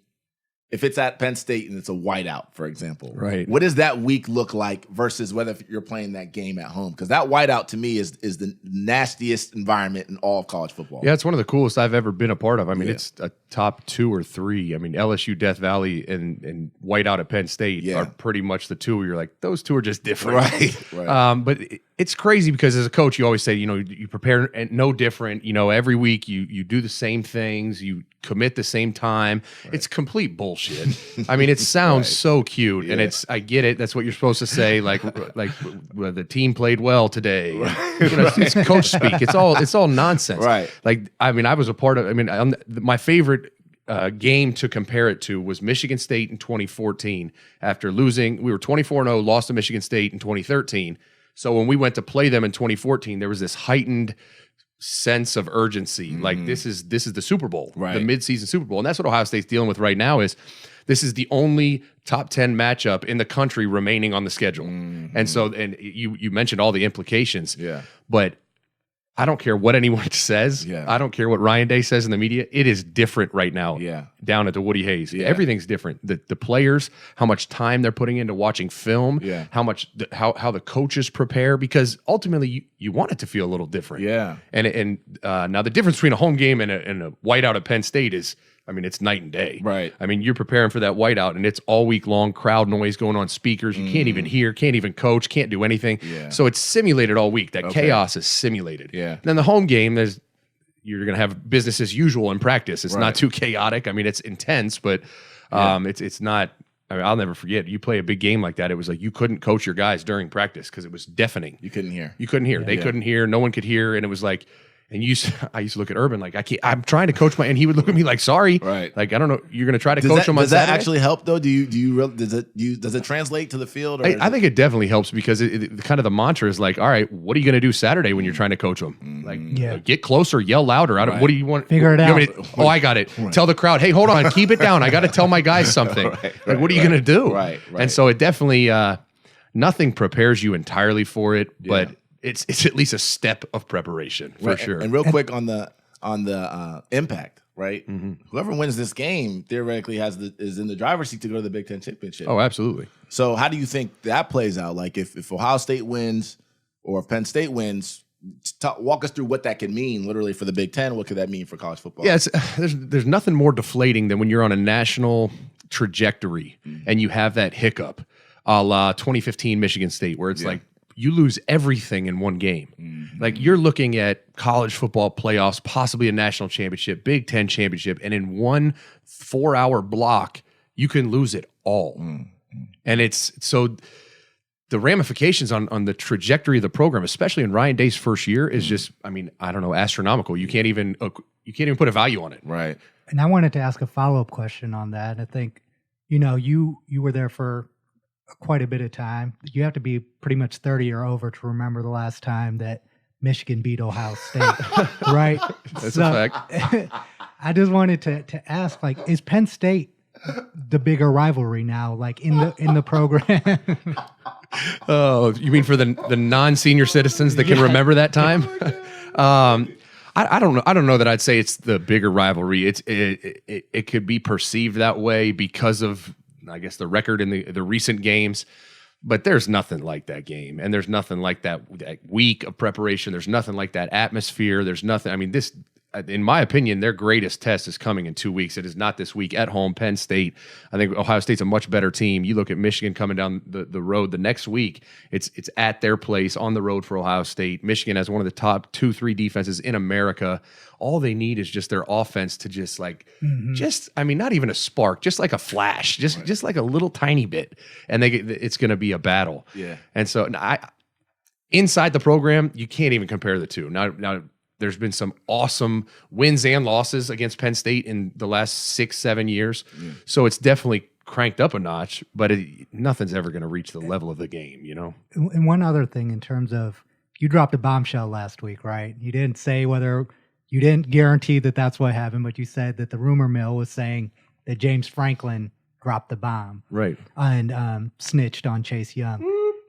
if it's at Penn State and it's a whiteout, for example? Right. What does that week look like versus whether you're playing that game at home? Because that whiteout to me is the nastiest environment in all of college football. Yeah, it's one of the coolest I've ever been a part of. I mean, it's a top 2 or 3. I mean, LSU, Death Valley, and whiteout at Penn State are pretty much the two where you're like, those two are just different. Right. But it's crazy because as a coach, you always say, you prepare and no different. Every week you do the same things, you commit the same time. Right. It's complete bullshit. I mean, it sounds so cute, and I get it. That's what you're supposed to say. Like the team played well today. Right. It's coach speak. It's all nonsense. Right. Like, I mean, I was a part of. I mean, my favorite game to compare it to was Michigan State in 2014. After losing, we were 24-0, lost to Michigan State in 2013. So when we went to play them in 2014, there was this heightened sense of urgency. Like this is the Super Bowl, the midseason Super Bowl. And that's what Ohio State's dealing with right now is this is the only top 10 matchup in the country remaining on the schedule. And so, and you mentioned all the implications, but I don't care what anyone says. I don't care what Ryan Day says in the media. It is different right now down at the Woody Hayes. Everything's different. The players, how much time they're putting into watching film, how the coaches prepare, because ultimately you want it to feel a little different. And now the difference between a home game and a whiteout at Penn State is, I mean, it's night and day. Right. I mean, you're preparing for that whiteout, and it's all week long, crowd noise going on speakers. You can't even hear, can't even coach, can't do anything. So it's simulated all week. That chaos is simulated. And then the home game, you're going to have business as usual in practice. It's not too chaotic. I mean, it's intense, but it's not. I mean, I'll never forget. You play a big game like that. It was like you couldn't coach your guys during practice because it was deafening. You couldn't hear. They couldn't hear. No one could hear, and it was like. And I used to look at Urban like, I'm trying to coach and he would look at me like, sorry. Right. Like, I don't know. You're going to try to coach him on Saturday? Does that actually help though? Does it translate to the field? Or I think it definitely helps because kind of the mantra is like, all right, what are you going to do Saturday when you're trying to coach them? Like, get closer, yell louder. What do you want? Figure it out. I got it. Tell the crowd, hey, hold on, keep it down. I got to tell my guys something. Like, what are you going to do? Right. And so it definitely, nothing prepares you entirely for it, but it's at least a step of preparation for sure. And real quick on the impact, right? Whoever wins this game theoretically is in the driver's seat to go to the Big Ten championship. Oh, absolutely. So how do you think that plays out? Like if Ohio State wins or if Penn State wins, walk us through what that can mean literally for the Big Ten. What could that mean for college football? Yeah, there's nothing more deflating than when you're on a national trajectory and you have that hiccup, a la 2015 Michigan State, where it's like you lose everything in one game. Like you're looking at college football playoffs, possibly a national championship, Big Ten championship, and in one 4-hour block, you can lose it all. And it's so the ramifications on the trajectory of the program, especially in Ryan Day's first year, is just, I mean, I don't know, astronomical. You can't even put a value on it. Right. And I wanted to ask a follow-up question on that. I think, you were there for quite a bit of time. You have to be pretty much 30 or over to remember the last time that Michigan beat Ohio State, right? That's a fact. I just wanted to ask, like, is Penn State the bigger rivalry now, like in the program? Oh, you mean for the non-senior citizens that can remember that time? I don't know. I don't know that I'd say it's the bigger rivalry. It could be perceived that way because of, I guess, the record in the recent games. But there's nothing like that game, and there's nothing like that week of preparation. There's nothing like that atmosphere. There's nothing. I mean, this, in my opinion, their greatest test is coming in 2 weeks. It is not this week at home. Penn State. I think Ohio State's a much better team. You look at Michigan coming down the road the next week. It's at their place on the road for Ohio State. Michigan has one of the top 2-3 defenses in America. All they need is just their offense to just not even a spark, just like a flash, just like a little tiny bit, and it's going to be a battle. Yeah. And so inside the program, you can't even compare the two. Now there's been some awesome wins and losses against Penn State in the last 6-7 years. Yeah. So it's definitely cranked up a notch, but nothing's ever going to reach the level of the game, And one other thing in terms of, you dropped a bombshell last week, right? You didn't say whether, you didn't guarantee that that's what happened, but you said that the rumor mill was saying that James Franklin dropped the bomb. Right. And snitched on Chase Young.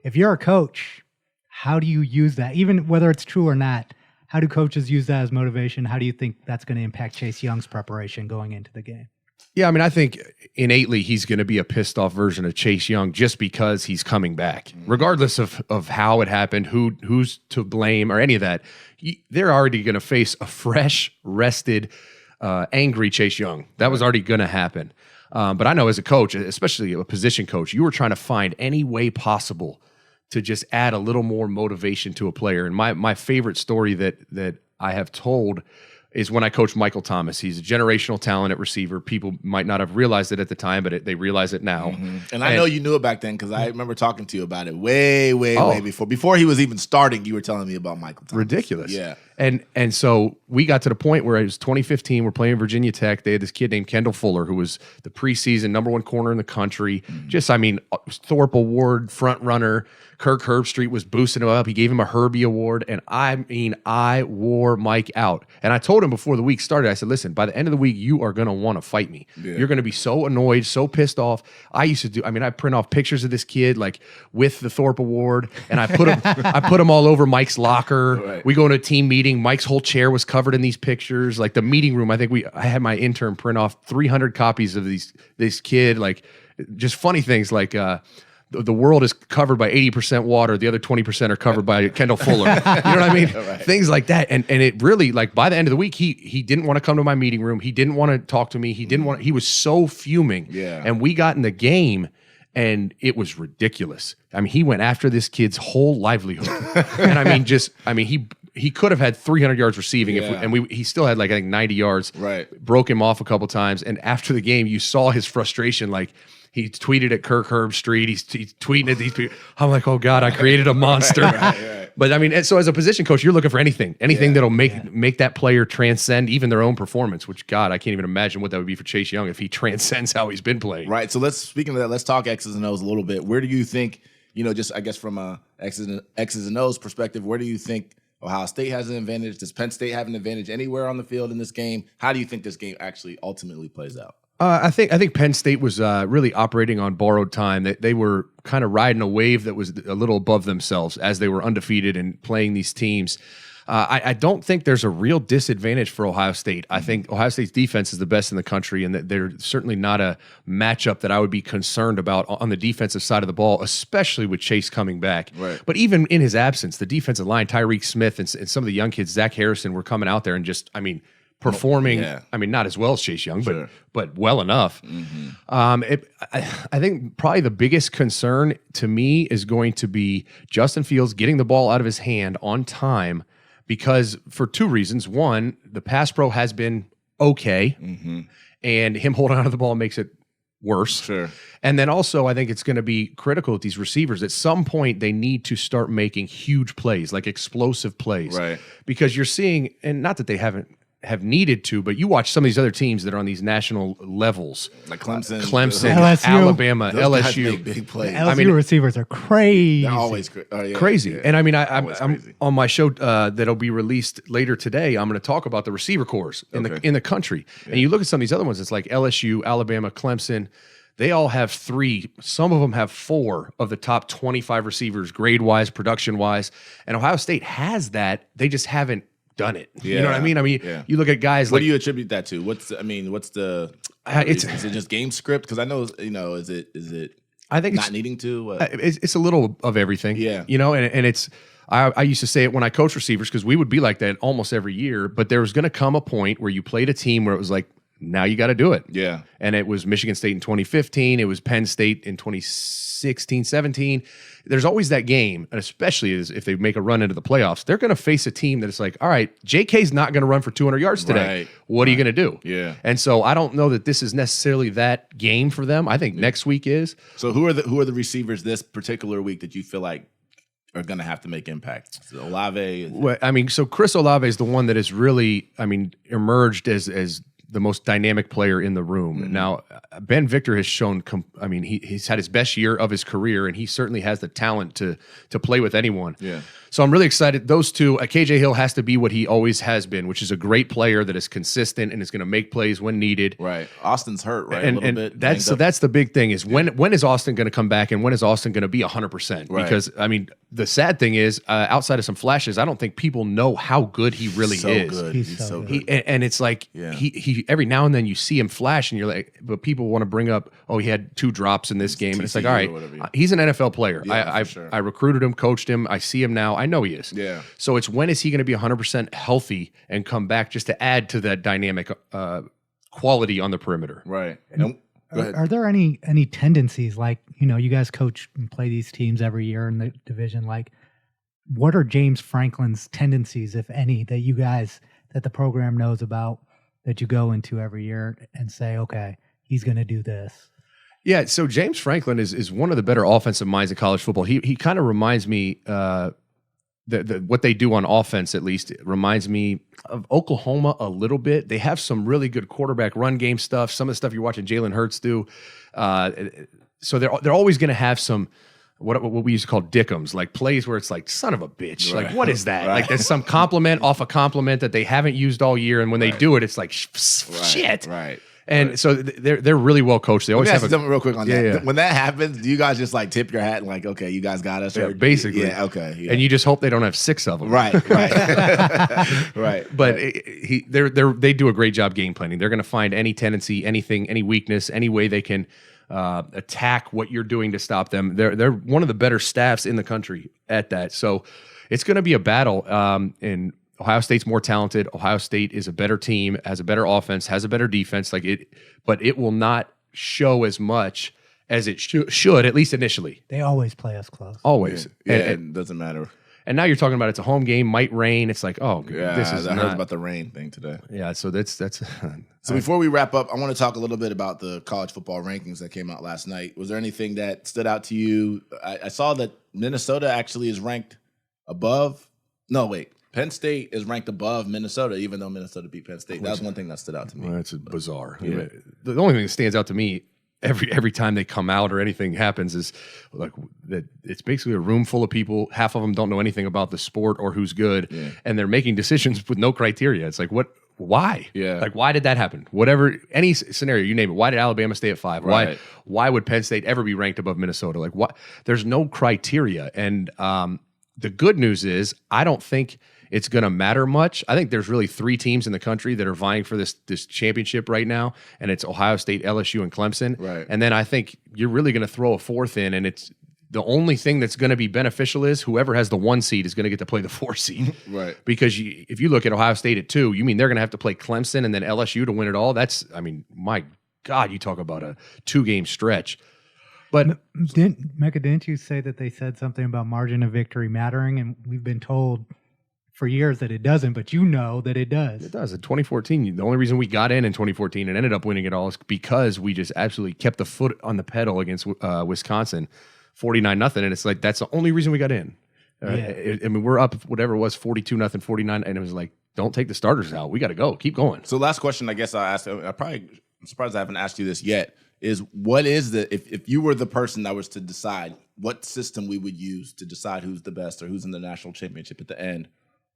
If you're a coach, how do you use that? Even whether it's true or not, how do coaches use that as motivation? How do you think that's going to impact Chase Young's preparation going into the game? Yeah, I mean, I think innately he's going to be a pissed off version of Chase Young just because he's coming back, regardless of how it happened, who's to blame or any of that. They're already going to face a fresh, rested, angry Chase Young. That was already going to happen. But I know as a coach, especially a position coach, you were trying to find any way possible to just add a little more motivation to a player. And my favorite story that I have told is when I coached Michael Thomas. He's a generational talent at receiver. People might not have realized it at the time, but they realize it now. And I know you knew it back then because I remember talking to you about it way before he was even starting. You were telling me about Michael Thomas. Ridiculous. Yeah. And so we got to the point where it was 2015. We're playing Virginia Tech. They had this kid named Kendall Fuller, who was the preseason #1 corner in the country. Thorpe Award front runner. Kirk Herbstreit was boosting him up. He gave him a Herbie Award. And I wore Mike out. And I told him before the week started, I said, listen, by the end of the week, you are going to want to fight me. Yeah. You're going to be so annoyed, so pissed off. I print off pictures of this kid, like with the Thorpe Award, and I put them all over Mike's locker. Right. We go into a team meeting. Mike's whole chair was covered in these pictures. Like the meeting room, I had my intern print off 300 copies of this kid, like just funny things like, the world is covered by 80% water. The other 20% are covered by Kendall Fuller. You know what I mean? Right. Things like that. And it really, like, by the end of the week, he didn't want to come to my meeting room. He didn't want to talk to me. He was so fuming. Yeah. And we got in the game and it was ridiculous. I mean, he went after this kid's whole livelihood. And he could have had 300 yards receiving, he still had like I think 90 yards. Right. Broke him off a couple times, and after the game, you saw his frustration. Like he tweeted at Kirk Herbstreit. He's tweeting at these people. I'm like, oh God, I created a monster. Right. But I mean, and so as a position coach, you're looking for anything that'll make that player transcend even their own performance. Which God, I can't even imagine what that would be for Chase Young if he transcends how he's been playing. Right. So speaking of that, let's talk X's and O's a little bit. Where do you think, just I guess from a X's and O's perspective, where do you think Ohio State has an advantage? Does Penn State have an advantage anywhere on the field in this game? How do you think this game actually ultimately plays out? I think Penn State was really operating on borrowed time. They were kind of riding a wave that was a little above themselves as they were undefeated and playing these teams. I don't think there's a real disadvantage for Ohio State. I think Ohio State's defense is the best in the country, and that they're certainly not a matchup that I would be concerned about on the defensive side of the ball, especially with Chase coming back. Right. But even in his absence, the defensive line, Tyreek Smith and some of the young kids, Zach Harrison, were coming out there and just, performing. Yeah. Not as well as Chase Young, Sure. but well enough. I think probably the biggest concern to me is going to be Justin Fields getting the ball out of his hand on time, because for two reasons. One, the pass pro has been okay, and him holding on to the ball makes it worse. Sure. And then also, I think it's going to be critical with these receivers. At some point, they need to start making huge plays, like explosive plays. Right. Because you're seeing, and not that they have needed to, but you watch some of these other teams that are on these national levels, Like Clemson, LSU. Alabama, those guys LSU. make big plays. LSU receivers are crazy. They're always Crazy. Yeah. And I'm crazy. on my show that'll be released later today. I'm going to talk about the receiver corps in the country. Yeah. And you look at some of these other ones, it's like LSU, Alabama, Clemson. They all have 3. Some of them have 4 of the top 25 receivers, grade-wise, production-wise. And Ohio State has that. They just haven't done it. You know what I mean? You look at guys What like... do you attribute that to? What's the is it just game script? Because I know, is it I think not needing to? It's a little of everything. Yeah. And it's... I used to say it when I coached receivers, because we would be like that almost every year, but there was going to come a point where you played a team where it was like, now you got to do it. Yeah. And it was Michigan State in 2015. It was Penn State in 2016, 17. There's always that game, and especially if they make a run into the playoffs, they're going to face a team that is like, all right, JK's not going to run for 200 yards today. Right. What are you going to do? Yeah. And so I don't know that this is necessarily that game for them. I think next week is. So who are the receivers this particular week that you feel like are going to have to make impact? So Olave. Well, so Chris Olave is the one that has really, emerged as the most dynamic player in the room. Now, Ben Victor has shown, he's had his best year of his career, and he certainly has the talent to play with anyone. Yeah. So I'm really excited. Those two, KJ Hill has to be what he always has been, which is a great player that is consistent and is going to make plays when needed. Right. Austin's hurt, right? And, a little bit. that's the big thing is when is Austin going to come back, and when is Austin going to be 100%? Right. Because the sad thing is, outside of some flashes, I don't think people know how good he really is. Good. He's so good. And it's like he every now and then you see him flash, and you're like, but people want to bring up, he had 2 drops in this game, and it's like, all right, he's an NFL player. Yeah, for sure. I recruited him, coached him. I see him now. I know he is. Yeah. So it's when is he going to be 100% healthy and come back just to add to that dynamic quality on the perimeter? Right. Are there any tendencies, like, you guys coach and play these teams every year in the division, like, what are James Franklin's tendencies, if any, that the program knows about, that you go into every year and say, okay, he's going to do this? Yeah, so James Franklin is one of the better offensive minds in college football. He kind of reminds me, what they do on offense, at least, it reminds me of Oklahoma a little bit. They have some really good quarterback run game stuff. Some of the stuff you're watching Jalen Hurts do. So they're always going to have some what we used to call dickums, like plays where it's like, son of a bitch. Right. Like, what is that? Right. Like, there's some compliment off a compliment that they haven't used all year, and when they do it, it's like shit. Right. And so they're really well coached. They always have something real quick on that. Yeah. When that happens, do you guys just like tip your hat and like, okay, you guys got us? Or, basically. Yeah, okay. Yeah. And you just hope they don't have 6 of them. Right. Right. But they do a great job game planning. They're going to find any tendency, anything, any weakness, any way they can attack what you're doing to stop them. They're one of the better staffs in the country at that. So it's going to be a battle. And Ohio State's more talented. Ohio State is a better team, has a better offense, has a better defense. But it will not show as much as it should, at least initially. They always play us close. Always. Yeah, it doesn't matter. And now you're talking about it's a home game, might rain. It's like, this is I heard about the rain thing today. Yeah, so that's So before we wrap up, I want to talk a little bit about the college football rankings that came out last night. Was there anything that stood out to you? I saw that Minnesota actually is ranked above. No, wait. Penn State is ranked above Minnesota, even though Minnesota beat Penn State. That was one thing that stood out to me. Well, that's bizarre. Yeah. The only thing that stands out to me every time they come out or anything happens is like that it's basically a room full of people. Half of them don't know anything about the sport or who's good, and they're making decisions with no criteria. It's like, why? Yeah. Like, why did that happen? Whatever, any scenario, you name it. Why did Alabama stay at 5? Right. Why would Penn State ever be ranked above Minnesota? Like, what? There's no criteria. And the good news is, I don't think it's going to matter much. I think there's really 3 teams in the country that are vying for this championship right now, and it's Ohio State, LSU, and Clemson. Right. And then I think you're really going to throw a 4th in, and it's the only thing that's going to be beneficial is whoever has the 1 seed is going to get to play the 4 seed. Right. Because if you look at Ohio State at 2, you mean they're going to have to play Clemson and then LSU to win it all? That's, I mean, my God, you talk about a 2-game stretch. But didn't you say that they said something about margin of victory mattering? And we've been told for years that it doesn't, but you know that it does. It does. In 2014, the only reason we got in 2014 and ended up winning it all is because we just absolutely kept the foot on the pedal against Wisconsin. 49-0, and it's like that's the only reason we got in. I mean, we're up whatever it was, 42-0, 49, and it was like, don't take the starters out. We got to go. Keep going. So last question, I guess I'll ask. I'm surprised I haven't asked you this yet. Is what is if you were the person that was to decide what system we would use to decide who's the best or who's in the national championship at the end?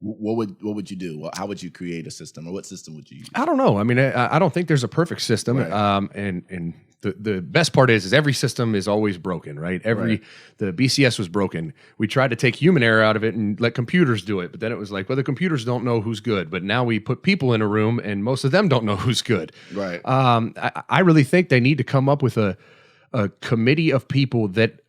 What would you do? How would you create a system, or what system would you use? I don't know. I mean, I don't think there's a perfect system. Right. And the best part is every system is always broken, right? The BCS was broken. We tried to take human error out of it and let computers do it, but then it was like, well, the computers don't know who's good. But now we put people in a room, and most of them don't know who's good. Right. I really think they need to come up with a committee of people that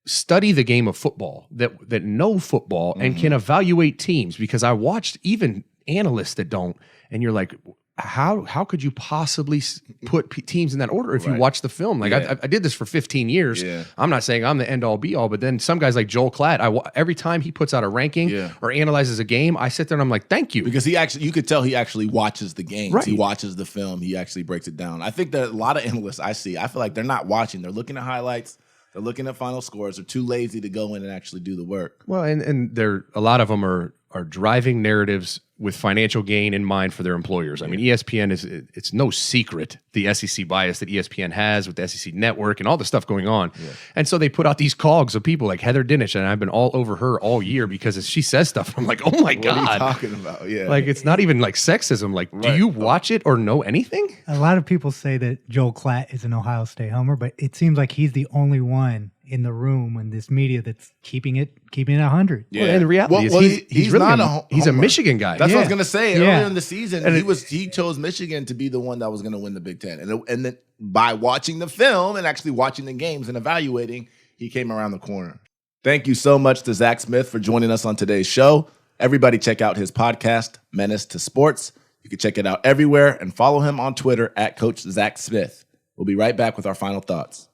study the game of football, that know football and can evaluate teams, because I watched even analysts that don't, and you're like, how could you possibly put teams in that order if you watch the film? Like I did this for 15 years. Yeah. I'm not saying I'm the end all be all, but then some guys like Joel Klatt, every time he puts out a ranking or analyzes a game, I sit there and I'm like, thank you. Because you could tell he actually watches the games. Right. He watches the film. He actually breaks it down. I think that a lot of analysts I feel like they're not watching. They're looking at highlights. They're looking at final scores. They're too lazy to go in and actually do the work. Well, and a lot of them are driving narratives with financial gain in mind for their employers. I mean, ESPN it's no secret the SEC bias that ESPN has with the SEC network and all the stuff going on. Yeah. And so they put out these cogs of people like Heather Dinich, and I've been all over her all year because she says stuff. I'm like, oh my God. What are you talking about? Yeah. Like, it's not even like sexism. Like, do you watch it or know anything? A lot of people say that Joel Klatt is an Ohio State homer, but it seems like he's the only one in the room in this media that's keeping it 100. Yeah. Well, and the reality is he's really he's a Michigan guy. That's what I was gonna say. Earlier in the season, and he chose Michigan to be the one that was gonna win the Big Ten, and then by watching the film and actually watching the games and evaluating, he came around the corner. Thank you so much to Zach Smith for joining us on today's show. Everybody check out his podcast, Menace to Sports. You can check it out everywhere and follow him on Twitter at Coach Zach Smith. We'll be right back with our final thoughts.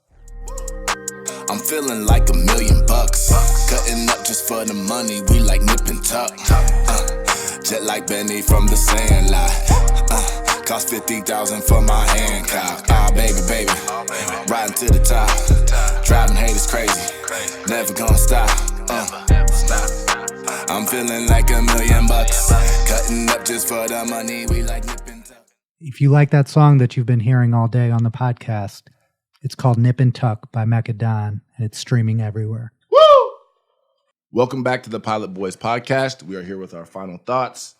I'm feeling like $1 million. Cutting up just for the money, we like nip and tuck. Jet like Benny from the Sandlot. Cost 50,000 for my Hancock. Baby, riding to the top. Driving haters crazy, never gonna stop. I'm feeling like $1 million. Cutting up just for the money, we like nip and tuck. If you like that song that you've been hearing all day on the podcast, it's called Nip and Tuck by Mecca-Don, and it's streaming everywhere. Woo! Welcome back to the Pilot Boys podcast. We are here with our final thoughts.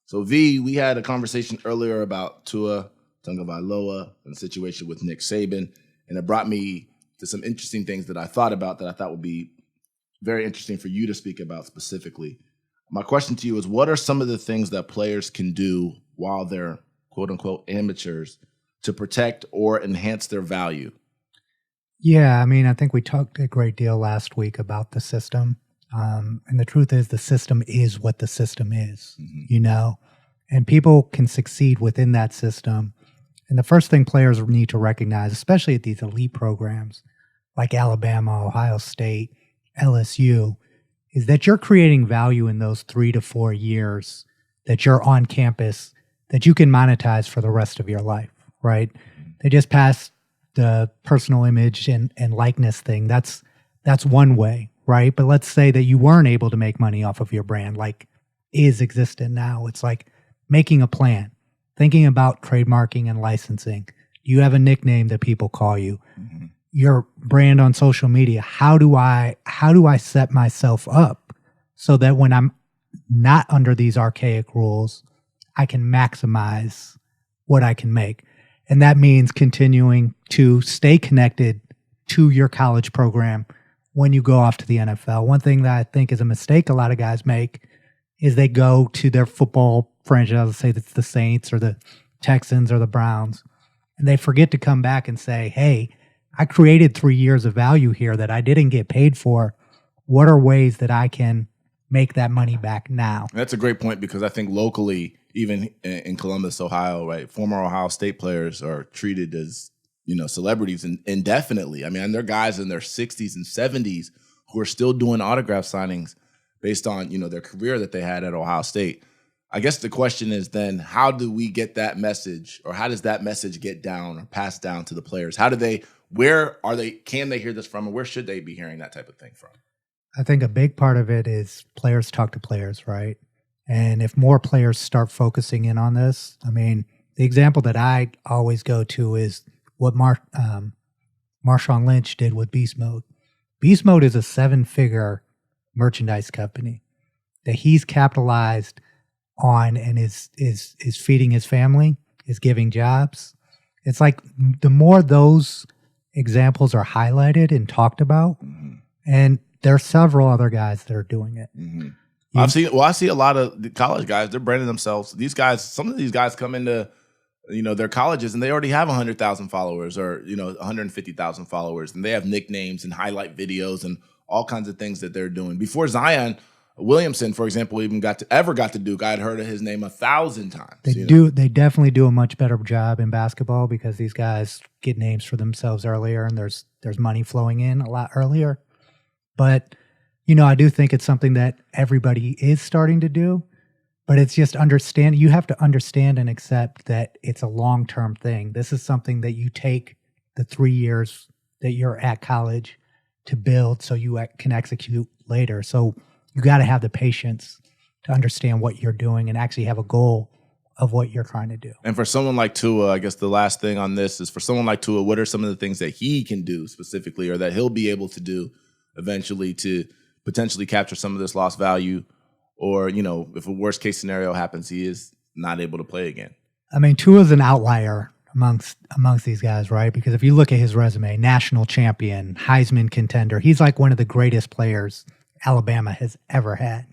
So, V, we had a conversation earlier about Tua Tagovailoa and the situation with Nick Saban, and it brought me to some interesting things that I thought about that I thought would be very interesting for you to speak about specifically. My question to you is, what are some of the things that players can do while they're quote-unquote amateurs to protect or enhance their value? Yeah, I mean, I think we talked a great deal last week about the system. And the truth is the system is what the system is, you know, and people can succeed within that system. And the first thing players need to recognize, especially at these elite programs like Alabama, Ohio State, LSU, is that you're creating value in those 3 to 4 years that you're on campus that you can monetize for the rest of your life, right? They just passed the personal image and likeness thing. That's one way, right? But let's say that you weren't able to make money off of your brand like is existent now. It's like making a plan, thinking about trademarking and licensing. You have a nickname that people call you. Mm-hmm. Your brand on social media. How do I set myself up so that when I'm not under these archaic rules, I can maximize what I can make? And that means continuing to stay connected to your college program when you go off to the NFL. One thing that I think is a mistake a lot of guys make is they go to their football franchise, let's say it's the Saints or the Texans or the Browns, and they forget to come back and say, hey, I created 3 years of value here that I didn't get paid for. What are ways that I can make that money back now? That's a great point, because I think locally, even in Columbus, Ohio, right, former Ohio State players are treated as, celebrities indefinitely. I mean, there are guys in their 60s and 70s who are still doing autograph signings based on, their career that they had at Ohio State. I guess the question is then, how do we get that message, or how does that message get down or passed down to the players? Can they hear this from, and where should they be hearing that type of thing from? I think a big part of it is players talk to players, right? And if more players start focusing in on this, I mean, the example that I always go to is what Marshawn Lynch did with Beast Mode. Beast Mode is a 7-figure merchandise company that he's capitalized on and is feeding his family, is giving jobs. It's like the more those examples are highlighted and talked about, and there are several other guys that are doing it. I see a lot of the college guys, they're branding themselves. Some of these guys come into, their colleges and they already have 100,000 followers or, 150,000 followers, and they have nicknames and highlight videos and all kinds of things that they're doing. Before Zion Williamson, for example, even got to Duke, I had heard of his name 1,000 times. They definitely do a much better job in basketball because these guys get names for themselves earlier, and there's money flowing in a lot earlier. But, I do think it's something that everybody is starting to do, but it's just you have to understand and accept that it's a long-term thing. This is something that you take the 3 years that you're at college to build so you can execute later. So you got to have the patience to understand what you're doing and actually have a goal of what you're trying to do. And for someone like Tua, I guess the last thing on this is, for someone like Tua, what are some of the things that he can do specifically, or that he'll be able to do eventually to potentially capture some of this lost value? Or, if a worst case scenario happens, he is not able to play again. I mean, Tua's an outlier amongst these guys, right? Because if you look at his resume, national champion, Heisman contender, he's like one of the greatest players Alabama has ever had.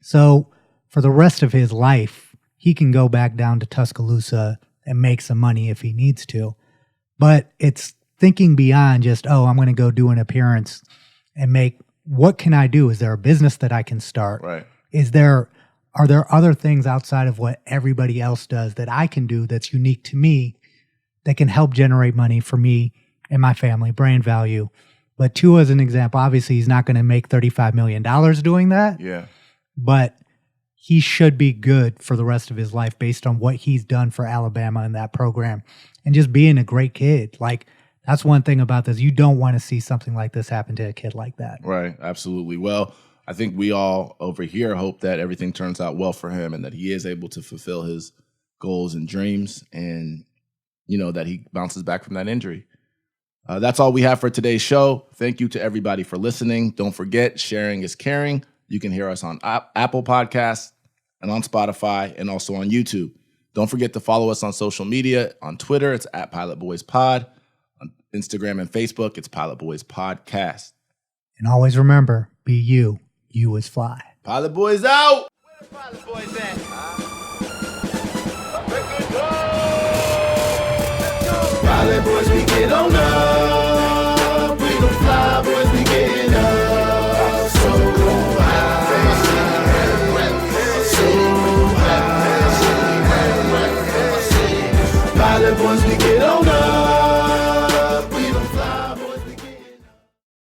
So for the rest of his life, he can go back down to Tuscaloosa and make some money if he needs to. But it's thinking beyond just, I'm going to go do an appearance and what can I do? Is there a business that I can start? Right. Are there other things outside of what everybody else does that I can do that's unique to me that can help generate money for me and my family, brand value? But Tua, as an example, obviously he's not going to make $35 million doing that. Yeah. But he should be good for the rest of his life based on what he's done for Alabama in that program and just being a great kid. Like, that's one thing about this. You don't want to see something like this happen to a kid like that. Right. Absolutely. Well, I think we all over here hope that everything turns out well for him and that he is able to fulfill his goals and dreams, and, that he bounces back from that injury. That's all we have for today's show. Thank you to everybody for listening. Don't forget, sharing is caring. You can hear us on Apple Podcasts and on Spotify and also on YouTube. Don't forget to follow us on social media. On Twitter, it's @PilotBoysPod. On Instagram and Facebook, it's Pilot Boys Podcast. And always remember, be you. You is fly. Pilot Boys out! Where the Pilot Boys at? Pilot Boys, we get on up.